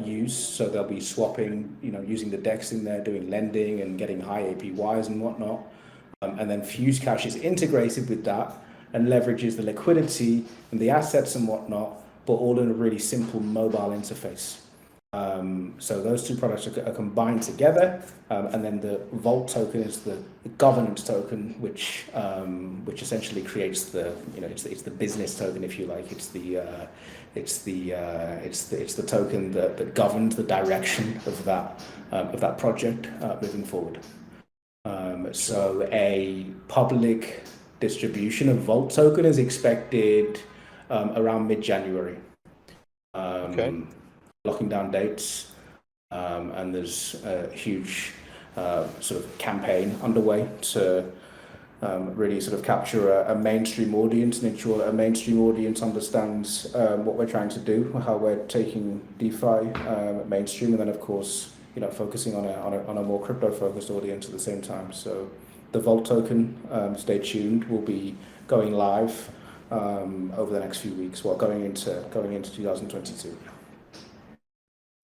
use. So they'll be swapping, using the DEX in there, doing lending and getting high APYs and whatnot. And then Fuse Cash is integrated with that and leverages the liquidity and the assets and whatnot but all in a really simple mobile interface. So those two products are combined together, and then the Vault token is the governance token, which essentially creates the it's the business token, if you like. It's the token that governs the direction of that project moving forward. So a public distribution of Vault token is expected around mid-January. Okay. Locking down dates, and there's a huge sort of campaign underway to really sort of capture a mainstream audience and ensure that a mainstream audience understands what we're trying to do, how we're taking DeFi mainstream, and then of course focusing on a more crypto focused audience at the same time. So the Vault token, stay tuned, will be going live over the next few weeks, going into 2022.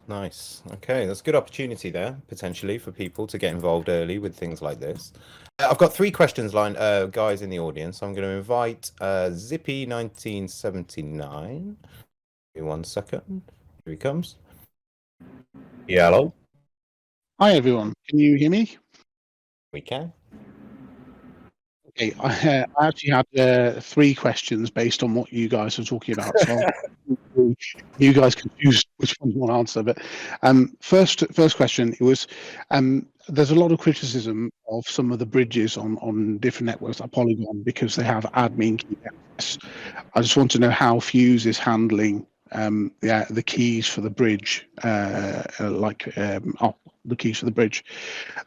Nice. Okay, that's a good opportunity there, potentially, for people to get involved early with things like this. I've got 3 questions lined, guys in the audience. I'm going to invite Zippy1979. Give me 1 second. Here he comes. Yeah, hello. Hi everyone, can you hear me? We can. Okay, I actually had 3 questions based on what you guys are talking about. So you guys confused which one you want to answer. But first question, it was there's a lot of criticism of some of the bridges on different networks like Polygon because they have admin key access. I just want to know how Fuse is handling the keys for the bridge, the keys for the bridge.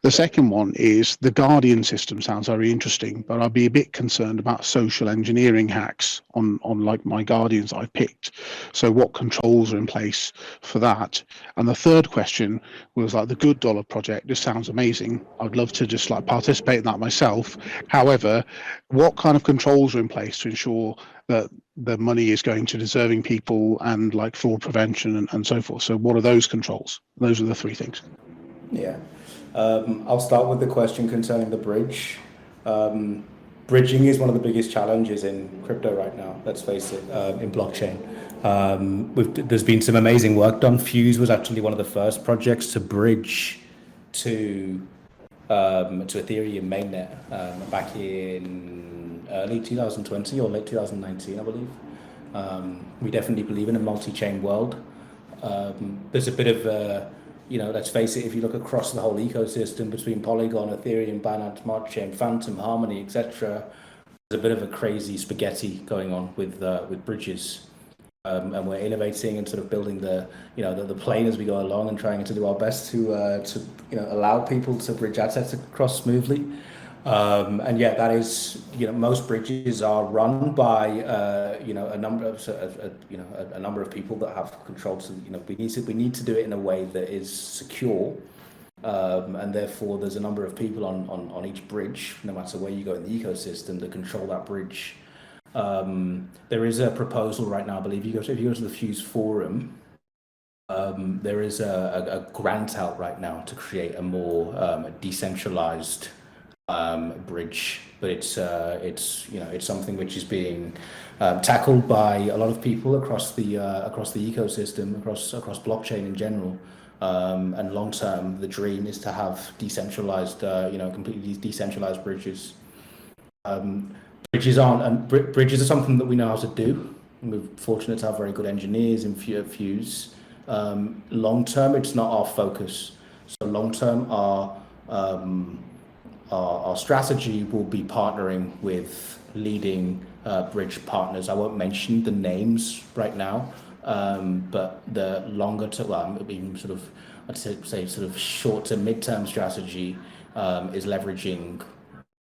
The second one is the Guardian system sounds very interesting, but I'd be a bit concerned about social engineering hacks on like my Guardians I've picked. So what controls are in place for that? And the third question was like the Good Dollar project. This sounds amazing. I'd love to just like participate in that myself. However, what kind of controls are in place to ensure that the money is going to deserving people and like fraud prevention and so forth? So what are those controls? Those are the 3 things. Yeah, I'll start with the question concerning the bridge. Bridging is one of the biggest challenges in crypto right now, let's face it, in blockchain. There's been some amazing work done. Fuse was actually one of the first projects to bridge to Ethereum mainnet back in early 2020 or late 2019, I believe. We definitely believe in a multi-chain world. There's a bit of let's face it, if you look across the whole ecosystem between Polygon, Ethereum, Binance Smart Chain, Phantom, Harmony, etc., there's a bit of a crazy spaghetti going on with bridges, and we're innovating and sort of building the plane as we go along and trying to do our best to allow people to bridge assets across smoothly. And yeah, that is, most bridges are run by a number of people that have control. So we need to do it in a way that is secure, and therefore there's a number of people on each bridge, no matter where you go in the ecosystem, that control that bridge. There is a proposal right now, I believe, if you go to the Fuse forum, there is a grant out right now to create a more decentralized bridge, but it's something which is being tackled by a lot of people across the ecosystem, across blockchain in general. And long term, the dream is to have decentralized, completely decentralized bridges. Bridges are something that we know how to do. We're fortunate to have very good engineers in Fuse. Long term, it's not our focus. So long term, our strategy will be partnering with leading bridge partners. I won't mention the names right now, but the longer term, being sort of, I'd say sort of short to mid-term strategy is leveraging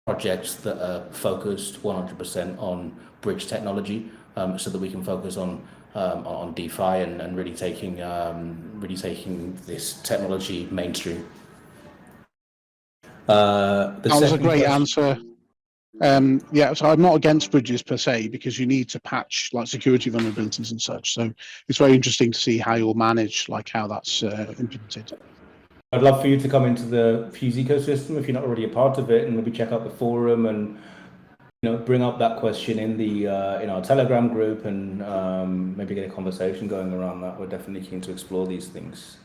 projects that are focused 100% on bridge technology, so that we can focus on DeFi and really taking this technology mainstream. That was a great answer. So I'm not against bridges per se, because you need to patch like security vulnerabilities and such. So it's very interesting to see how you'll manage like how that's implemented. I'd love for you to come into the Fuse ecosystem if you're not already a part of it, and maybe check out the forum and bring up that question in the in our Telegram group and maybe get a conversation going around that. We're definitely keen to explore these things.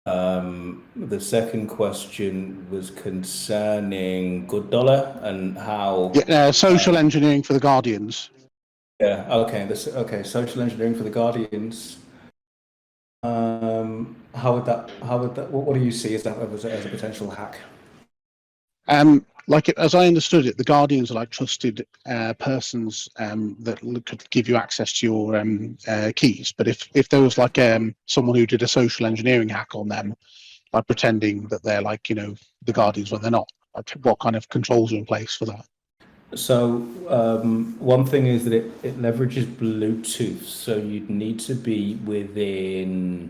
The second question was concerning good dollar and how social engineering for the Guardians. Yeah. Okay. Okay. Social engineering for the Guardians. How would that? What do you see as a potential hack? As I understood it, the Guardians are like trusted persons that could give you access to your keys. But if there was like someone who did a social engineering hack on them, like pretending that they're like the Guardians when they're not, like, what kind of controls are in place for that? So one thing is that it leverages Bluetooth, so you'd need to be within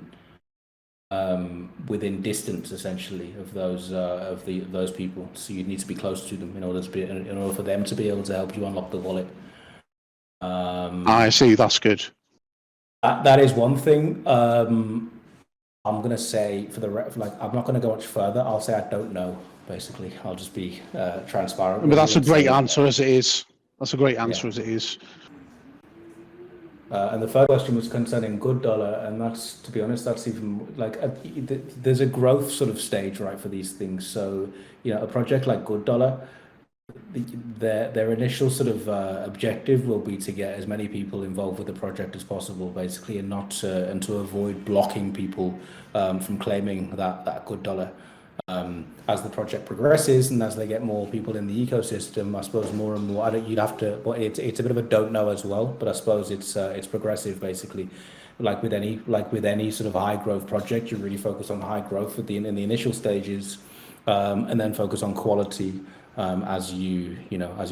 distance essentially of those people. So you'd need to be close to them in order for them to be able to help you unlock the wallet. I see. That's good. That is one thing. I'm gonna say I'm not gonna go much further. I'll say I don't know. Basically, I'll just be transparent. But that's a great answer as it is. That's a great answer as it is. And the third question was concerning good dollar, and that's, to be honest, that's even like there's a growth sort of stage, right, for these things. So a project like good dollar, their initial sort of objective will be to get as many people involved with the project as possible, basically, and to avoid blocking people from claiming that good dollar. As the project progresses and as they get more people in the ecosystem, I suppose more and more. You'd have to. Well, it's a bit of a don't know as well, but I suppose it's progressive, basically. Like with any sort of high growth project, you really focus on high growth in the initial stages, and then focus on quality as you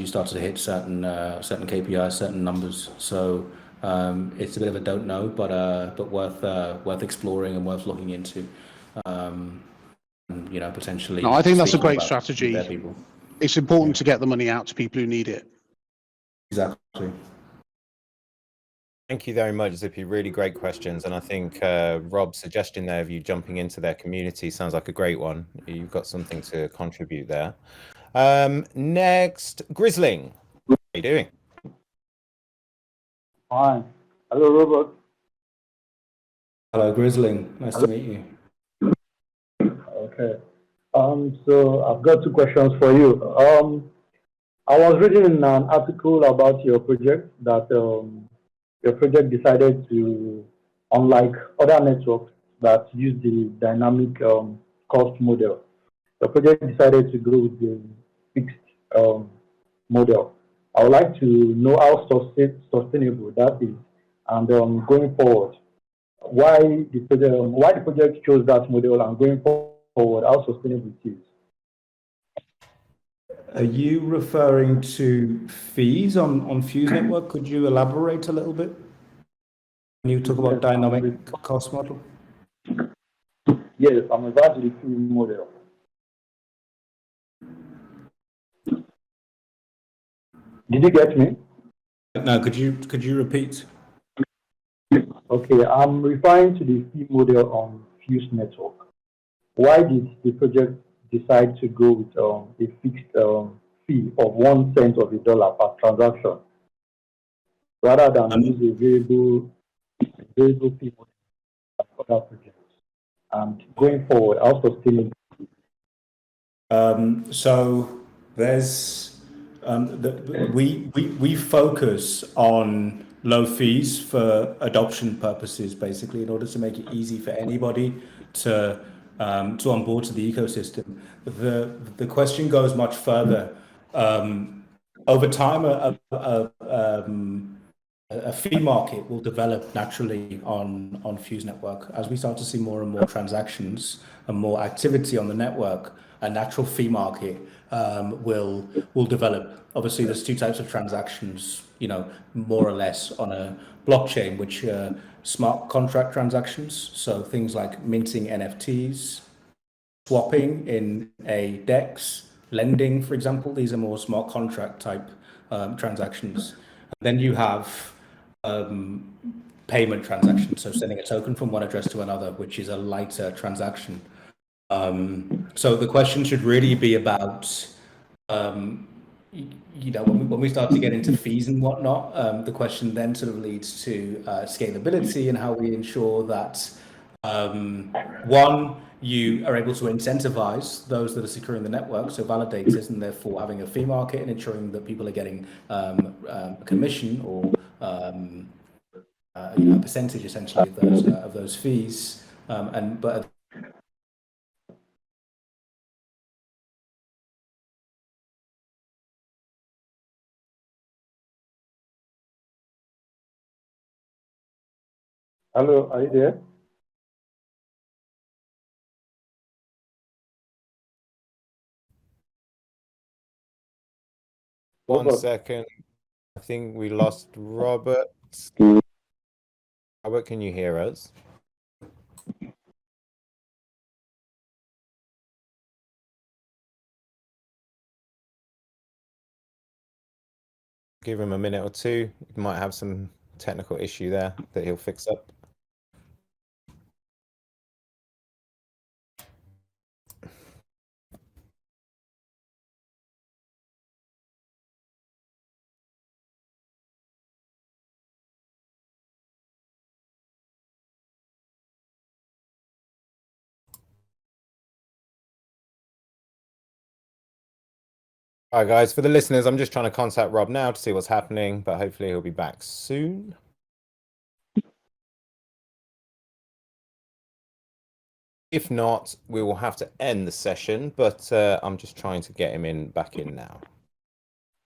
start to hit certain KPIs, certain numbers. So it's a bit of a don't know, but worth exploring and worth looking into. Potentially. No, I think that's a great strategy. It's important to get the money out to people who need it. Exactly. Thank you very much, Zippy. Really great questions. And I think Rob's suggestion there of you jumping into their community sounds like a great one. You've got something to contribute there. Next, Grizzling. How are you doing? Hi. Hello, Robert. Hello, Grizzling. Nice to meet you. Okay. So I've got two questions for you. I was reading in an article about your project that your project decided to, unlike other networks that use the dynamic cost model, the project decided to go with the fixed model. I would like to know how sustainable that is, and going forward, why the project chose that model, and going forward, how sustainable it is. Are you referring to fees on Fuse Network? Could you elaborate a little bit when you talk about dynamic cost model? Yes, I'm about the fee model. Did you get me? No, could you repeat? Okay, I'm referring to the fee model on Fuse Network. Why did the project decide to go with a fixed fee of 1 cent of a dollar per transaction, rather than use a variable fee model like other projects? And going forward, how sustainable? So there's we focus on low fees for adoption purposes, basically, in order to make it easy for anybody to onboard to the ecosystem. The question goes much further. Over time, a fee market will develop naturally on Fuse Network. As we start to see more and more transactions and more activity on the network, a natural fee market will develop. Obviously, there's two types of transactions, more or less on a blockchain, which smart contract transactions. So things like minting NFTs, swapping in a DEX, lending, for example. These are more smart contract type transactions. And then you have payment transactions, so sending a token from one address to another, which is a lighter transaction. So the question should really be about when we start to get into fees and whatnot, the question then sort of leads to scalability and how we ensure that one, you are able to incentivize those that are securing the network, so validators, and therefore having a fee market and ensuring that people are getting a commission or a percentage essentially of those fees. But Hello, are you there? One Robert. second. I think we lost Robert. Robert, can you hear us? Give him a minute or two. He might have some technical issue there that he'll fix up. All right, guys, for the listeners, I'm just trying to contact Rob now to see what's happening, but hopefully he'll be back soon. If not, we will have to end the session, but I'm just trying to get him back in now.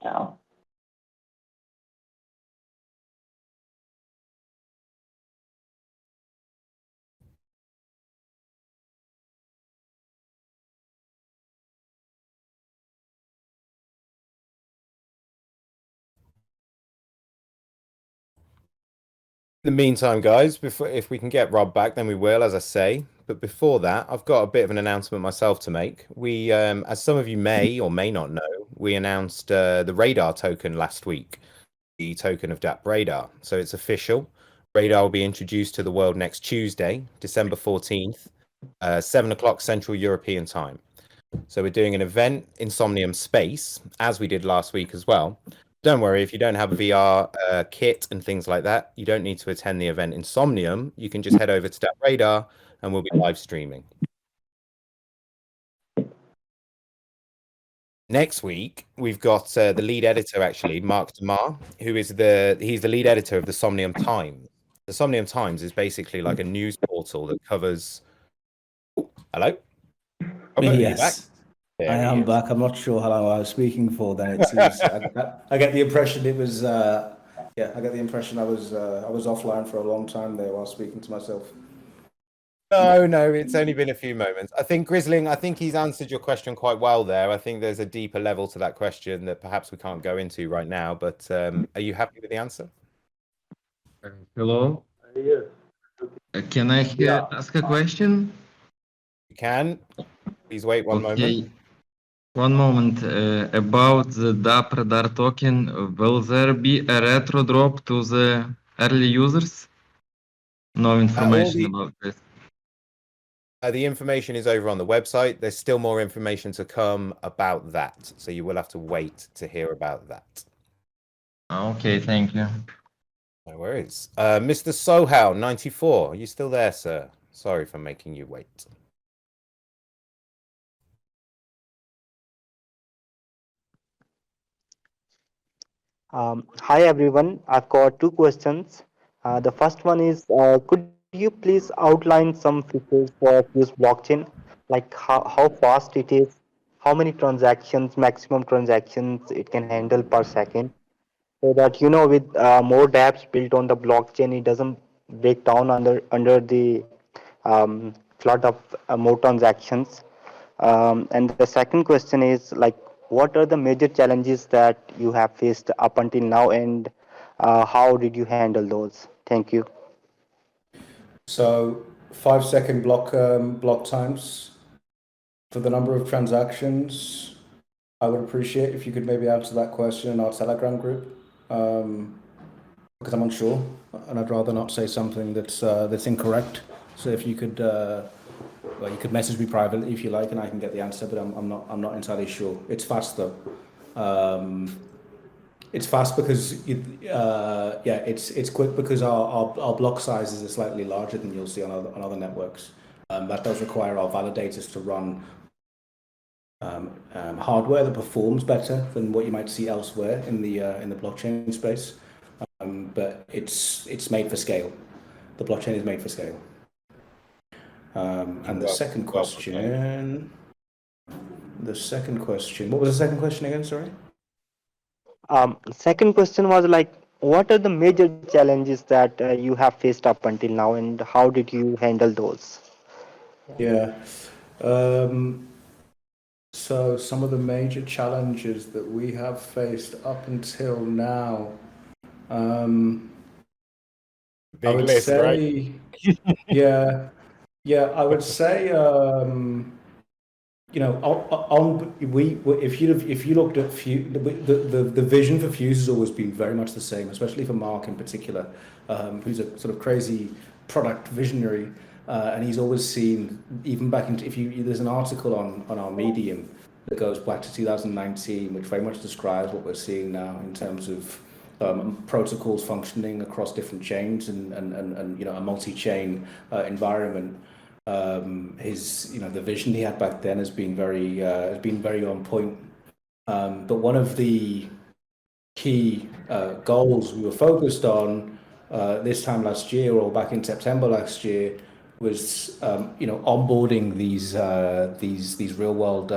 Now. In the meantime, guys, if we can get Rob back, then we will, as I say. But before that, I've got a bit of an announcement myself to make. We, as some of you may or may not know, we announced the Radar token last week, the token of DappRadar. So it's official. Radar will be introduced to the world next Tuesday, December 14th, 7 o'clock Central European time. So we're doing an event in Somnium Space, as we did last week as well. Don't worry, if you don't have a VR kit and things like that, you don't need to attend the event in Somnium. You can just head over to DappRadar and we'll be live streaming. Next week, we've got the lead editor, actually, Mark DeMar, who is he's the lead editor of the Somnium Times. The Somnium Times is basically like a news portal that covers... Oh, hello? Robert, are you back? Yes, I am back. I'm not sure how long I was speaking for then. It seems I get the impression it was I get the impression I was offline for a long time there while speaking to myself. No, it's only been a few moments. I think Grisling, I think he's answered your question quite well there. I think there's a deeper level to that question that perhaps we can't go into right now, but are you happy with the answer? Hello. Yes. Can I ask a question? You can. Please wait one moment. One moment. About the DappRadar token, will there be a retro drop to the early users? No information about this. The information is over on the website. There's still more information to come about that. So you will have to wait to hear about that. Okay, thank you. No worries. Mr. Sohal, 94. Are you still there, sir? Sorry for making you wait. Hi everyone, I've got two questions. The first one is, could you please outline some features for Fuse blockchain, like how fast it is, how many transactions, maximum transactions it can handle per second, so that with more dApps built on the blockchain, it doesn't break down under the flood of more transactions. And the second question is, like, what are the major challenges that you have faced up until now, and how did you handle those? Thank you. So 5-second block times for the number of transactions. I would appreciate if you could maybe answer that question in our Telegram group, because I'm unsure and I'd rather not say something that's incorrect. So if you could, well, you could message me privately if you like, and I can get the answer. But I'm not entirely sure. It's fast though. It's fast because it's quick because our block sizes are slightly larger than you'll see on other networks. That does require our validators to run hardware that performs better than what you might see elsewhere in the blockchain space. But it's made for scale. The blockchain is made for scale. And the second question. What was the second question again? Sorry. Second question was like, what are the major challenges that you have faced up until now, and how did you handle those? Yeah. So some of the major challenges that we have faced up until now, I Big would list, say, right? yeah, I would say, you know, if you looked at the vision for Fuse has always been very much the same, especially for Mark in particular, who's a sort of crazy product visionary, and he's always seen, even back into, there's an article on our Medium that goes back to 2019, which very much describes what we're seeing now in terms of protocols functioning across different chains and you know, a multi-chain environment. The vision he had back then has been very on point. But one of the key goals we were focused on this time last year, or back in September last year, was onboarding these real world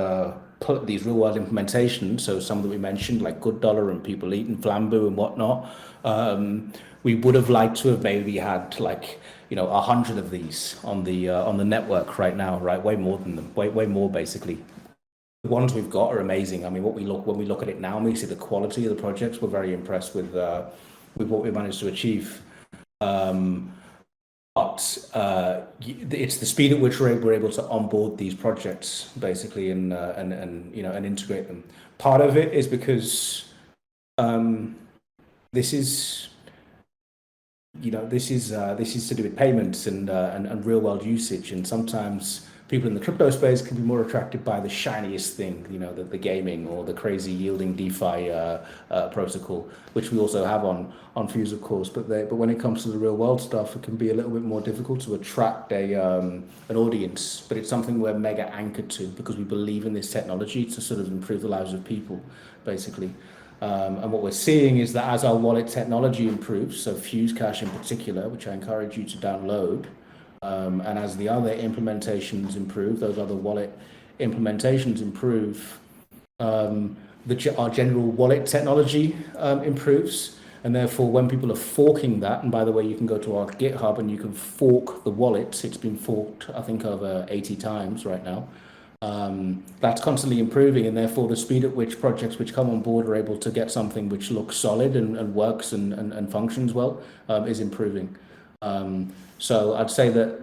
implementations. So some that we mentioned, like Good Dollar and People Eat and Flambeau and whatnot. We would have liked to have maybe had 100 of these on the network right now, right? Way more than them, way more basically. The ones we've got are amazing. I mean, when we look at it now and we see the quality of the projects, we're very impressed with what we managed to achieve. But it's the speed at which we're able to onboard these projects basically and integrate them. Part of it is because this is to do with payments and real world usage, and sometimes people in the crypto space can be more attracted by the shiniest thing, the gaming or the crazy yielding DeFi protocol, which we also have on Fuse, of course. But when it comes to the real world stuff, it can be a little bit more difficult to attract an audience. But it's something we're mega anchored to because we believe in this technology to sort of improve the lives of people, basically. And what we're seeing is that as our wallet technology improves, so Fuse Cash in particular, which I encourage you to download, and as the other implementations improve, those other wallet implementations improve, our general wallet technology improves. And therefore, when people are forking that, and by the way, you can go to our GitHub and you can fork the wallet. It's been forked, I think, over 80 times right now. That's constantly improving, and therefore the speed at which projects which come on board are able to get something which looks solid and works and functions well is improving. So I'd say that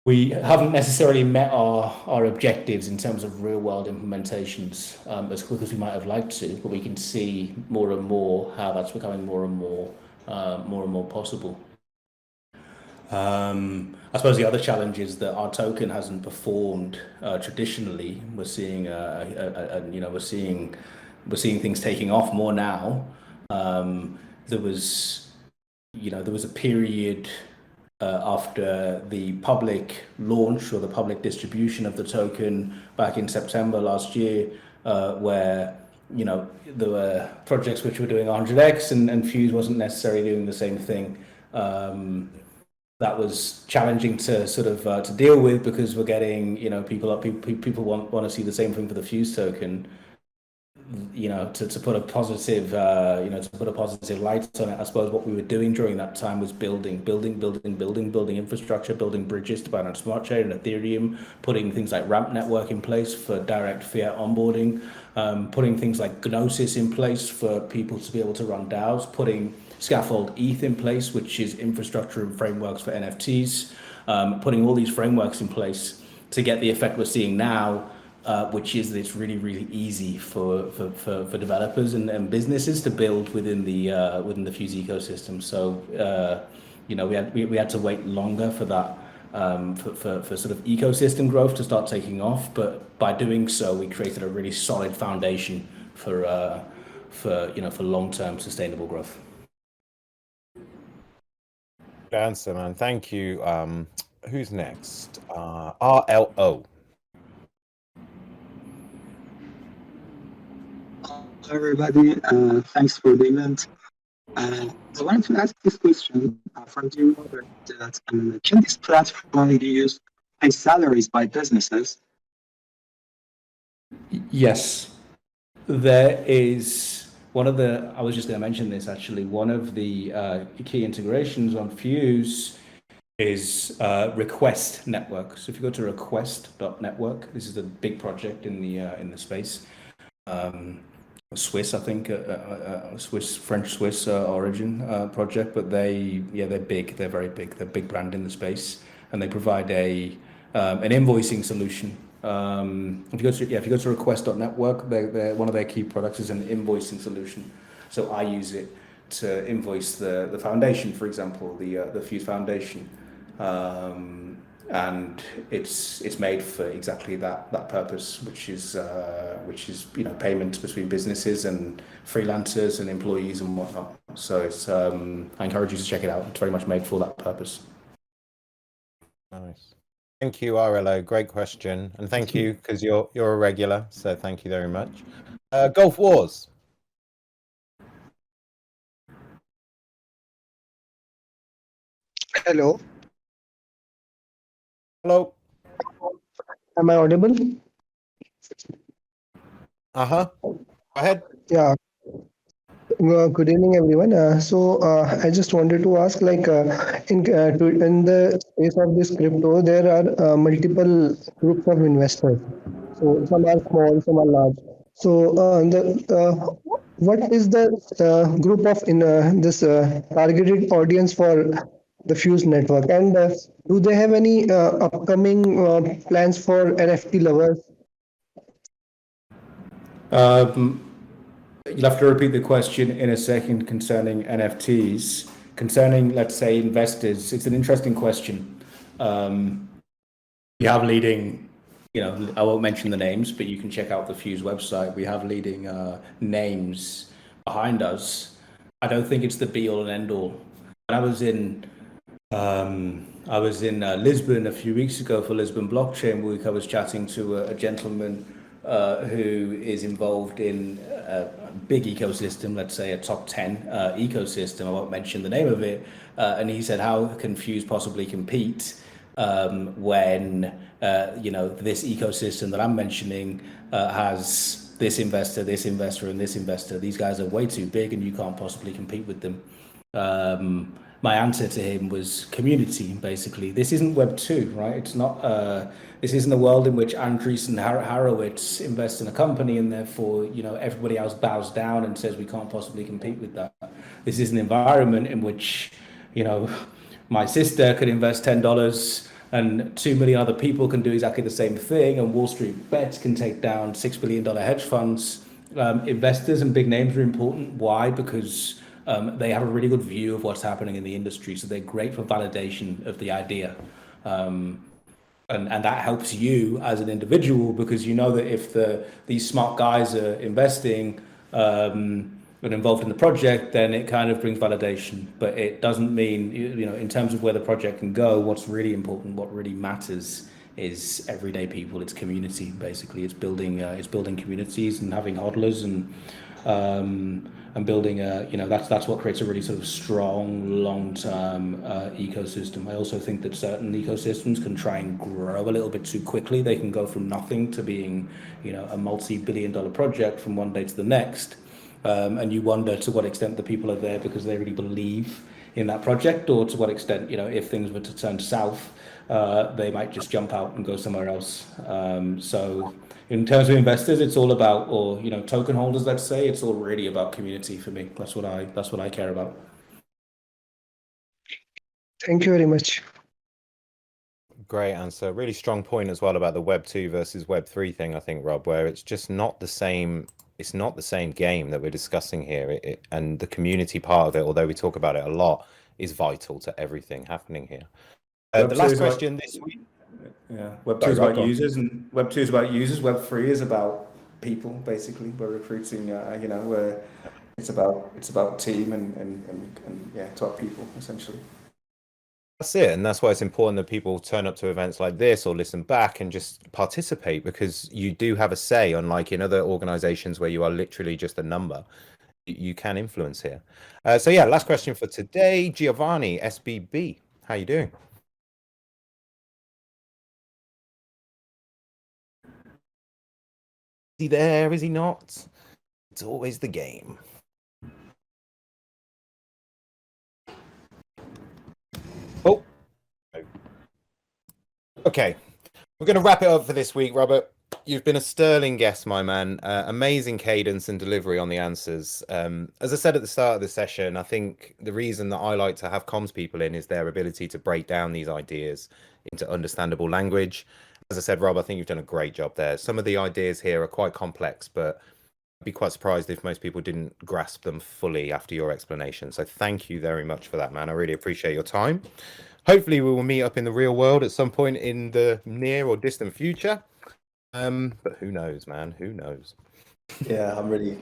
we haven't necessarily met our objectives in terms of real world implementations as quick as we might have liked to, but we can see more and more how that's becoming more and more possible. I suppose the other challenge is that our token hasn't performed traditionally. We're seeing we're seeing things taking off more now. There was a period after the public launch or the public distribution of the token back in September last year, where there were projects which were doing 100x and Fuse wasn't necessarily doing the same thing. That was challenging to sort of to deal with because we're getting people want to see the same thing for the Fuse token. To put a positive light on it, I suppose what we were doing during that time was building infrastructure, building bridges to Binance Smart Chain and Ethereum, putting things like Ramp Network in place for direct fiat onboarding, putting things like Gnosis in place for people to be able to run DAOs, putting Scaffold ETH in place, which is infrastructure and frameworks for NFTs, putting all these frameworks in place to get the effect we're seeing now, which is that it's really, really easy for developers and businesses to build within the Fuse ecosystem. So we had to wait longer for that for sort of ecosystem growth to start taking off, but by doing so, we created a really solid foundation for long-term sustainable growth. Good answer, man. Thank you. Who's next? RLO. Hi everybody, thanks for the event. I wanted to ask this question from you, Robert, that can this platform be used to pay salaries by businesses? Yes, there is one of the, I was just going to mention this actually, one of the key integrations on Fuse is request network. So if you go to request.network, this is a big project in the space. Swiss, I think, French Swiss origin project, but they're big. They're very big. They're a big brand in the space, and they provide an invoicing solution. If you go to request.network, they're one of their key products is an invoicing solution. So I use it to invoice the foundation, for example, the Fuse Foundation. And it's made for exactly that purpose, which is payments between businesses and freelancers and employees and whatnot. So it's I encourage you to check it out. It's very much made for that purpose. Nice. Thank you, RLO. Great question, and thank you because you're a regular. So thank you very much. Gulf Wars. Hello, Hello. am I audible? Go ahead. Yeah. Good evening, everyone. I just wanted to ask, like, in the space of this crypto, there are multiple groups of investors. So some are small, some are large. So what is the group of this targeted audience for the Fuse network, and do they have any upcoming plans for NFT lovers? You'll have to repeat the question in a second concerning NFTs. Concerning, let's say, investors, it's an interesting question. We have leading, I won't mention the names, but you can check out the Fuse website. We have leading names behind us. I don't think it's the be-all and end-all. When I was in Lisbon a few weeks ago for Lisbon Blockchain Week, I was chatting to a gentleman who is involved in a big ecosystem, let's say a top 10 ecosystem. I won't mention the name of it. And he said, how can Fuse possibly compete when this ecosystem that I'm mentioning has this investor, and this investor? These guys are way too big and you can't possibly compete with them. My answer to him was community, basically. This isn't Web 2, right? It's not. This isn't a world in which Andreessen Horowitz invests in a company and therefore, everybody else bows down and says we can't possibly compete with that. This is an environment in which, my sister could invest $10 and 2 million other people can do exactly the same thing, and Wall Street Bets can take down $6 billion hedge funds. Investors and big names are important. Why? Because they have a really good view of what's happening in the industry, so they're great for validation of the idea. And that helps you as an individual because you know that if these smart guys are investing and involved in the project, then it kind of brings validation. But it doesn't mean, in terms of where the project can go, what's really important, what really matters is everyday people. It's community, basically. It's building communities and having hodlers and building that's what creates a really sort of strong long-term ecosystem. I also think that certain ecosystems can try and grow a little bit too quickly. They can go from nothing to being a multi-billion-dollar project from one day to the next, and you wonder to what extent the people are there because they really believe in that project, or to what extent if things were to turn south, they might just jump out and go somewhere else. So in terms of investors, it's all about, or token holders, let's say, it's all really about community for me. That's what I care about. Thank you very much. Great answer. Really strong point as well about the Web 2 versus Web 3 thing, I think, Rob, where it's just not the same. It's not the same game that we're discussing here. And the community part of it, although we talk about it a lot, is vital to everything happening here. The last question this week. Yeah, Web 2 is about users, and Web 2 is about users. Web 3 is about people. Basically, we're recruiting. It's about team and yeah, top people essentially. That's it, and that's why it's important that people turn up to events like this or listen back and just participate, because you do have a say, unlike in other organizations where you are literally just a number. You can influence here. So yeah, last question for today, Giovanni, SBB. How you doing? Is he there? Is he not? It's always the game. Oh. Okay. We're going to wrap it up for this week, Robert. You've been a sterling guest, my man. Amazing cadence and delivery on the answers. As I said at the start of the session, I think the reason that I like to have comms people in is their ability to break down these ideas into understandable language. As I said, Rob, I think you've done a great job there. Some of the ideas here are quite complex, but I'd be quite surprised if most people didn't grasp them fully after your explanation. So thank you very much for that, man. I really appreciate your time. Hopefully we will meet up in the real world at some point in the near or distant future. But who knows, man? Who knows? Yeah, I'm really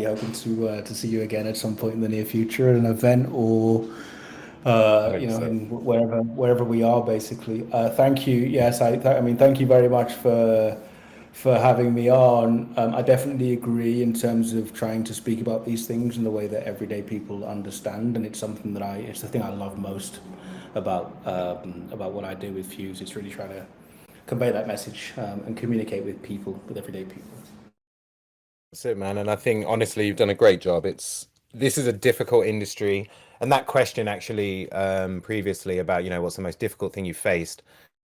hoping to see you again at some point in the near future at an event or in wherever we are, basically. Thank you. Yes, I mean, thank you very much for having me on. I definitely agree in terms of trying to speak about these things in the way that everyday people understand, and it's something that it's the thing I love most about what I do with Fuse. It's really trying to convey that message and communicate with people, with everyday people. That's it, man. And I think honestly, you've done a great job. This is a difficult industry, and that question actually previously about what's the most difficult thing you faced.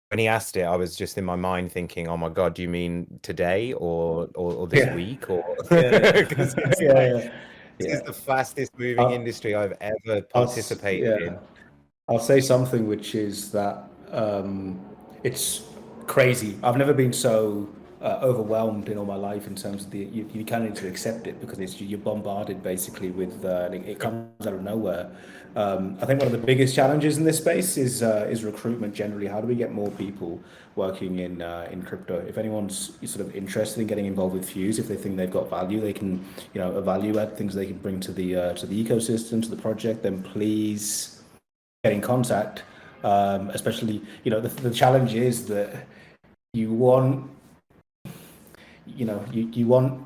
When he asked it, I was just in my mind thinking, "Oh my God, do you mean today or this week?" Or because this is the fastest moving industry I've ever participated in. I'll say something, which is that it's crazy. I've never been so overwhelmed in all my life in terms of you kind of need to accept it, because you're bombarded basically with it comes out of nowhere. I think one of the biggest challenges in this space is recruitment generally. How do we get more people working in crypto? If anyone's sort of interested in getting involved with Fuse, if they think they've got value, they can evaluate things they can bring to the ecosystem, to the project, then please get in contact. Especially, the challenge is that you want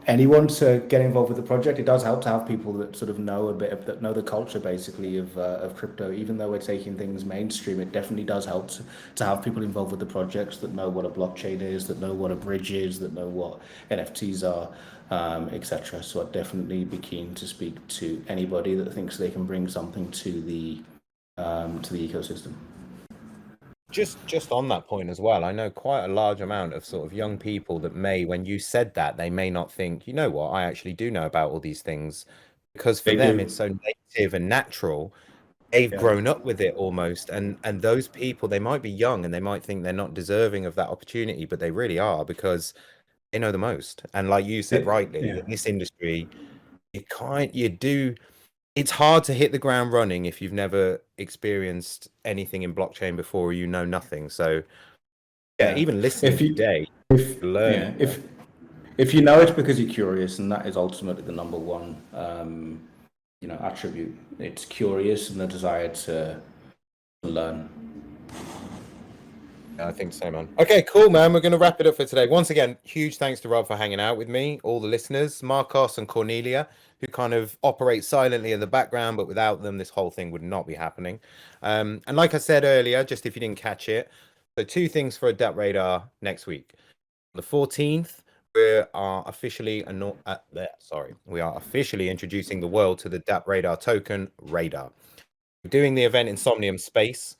anyone to get involved with the project. It does help to have people that sort of know that know the culture basically of crypto. Even though we're taking things mainstream, it definitely does help to have people involved with the projects that know what a blockchain is, that know what a bridge is, that know what NFTs are, etc. So I'd definitely be keen to speak to anybody that thinks they can bring something to the ecosystem. Just on that point as well, I know quite a large amount of sort of young people that when you said that, they may not think, you know what, I actually do know about all these things, because for them it's so native and natural. They've grown up with it almost, and those people, they might be young and they might think they're not deserving of that opportunity, but they really are, because they know the most. And like you said rightly, in this industry, it's hard to hit the ground running if you've never experienced anything in blockchain before, or nothing. So even listening today, learn. If you know, it's because you're curious, and that is ultimately the number one attribute. It's curious and the desire to learn. I think so, man. Okay, cool, man. We're going to wrap it up for today. Once again, huge thanks to Rob for hanging out with me, all the listeners, Marcos and Cornelia, who kind of operate silently in the background, but without them, this whole thing would not be happening. And like I said earlier, just if you didn't catch it, so 2 things for a DappRadar next week. On the 14th, we are officially introducing the world to the DappRadar token, Radar. We're doing the event in Somnium Space.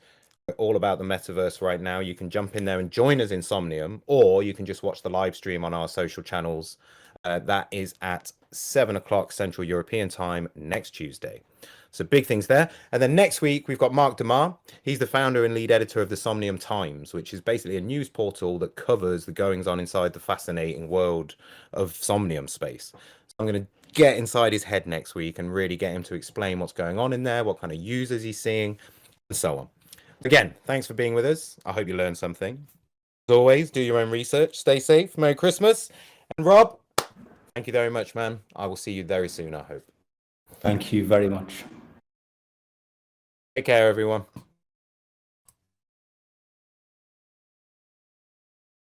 All about the metaverse right now. You can jump in there and join us in Somnium, or you can just watch the live stream on our social channels. That is at 7 o'clock Central European time next Tuesday. So big things there. And then next week, we've got Mark Demar. He's the founder and lead editor of the Somnium Times, which is basically a news portal that covers the goings on inside the fascinating world of Somnium Space. So I'm going to get inside his head next week and really get him to explain what's going on in there, what kind of users he's seeing, and so on. Again, thanks for being with us. I hope you learned something. As always, do your own research. Stay safe. Merry Christmas. And Rob, Thank you very much, man. I will see you very soon, I hope. Thank you very much. Take care, everyone.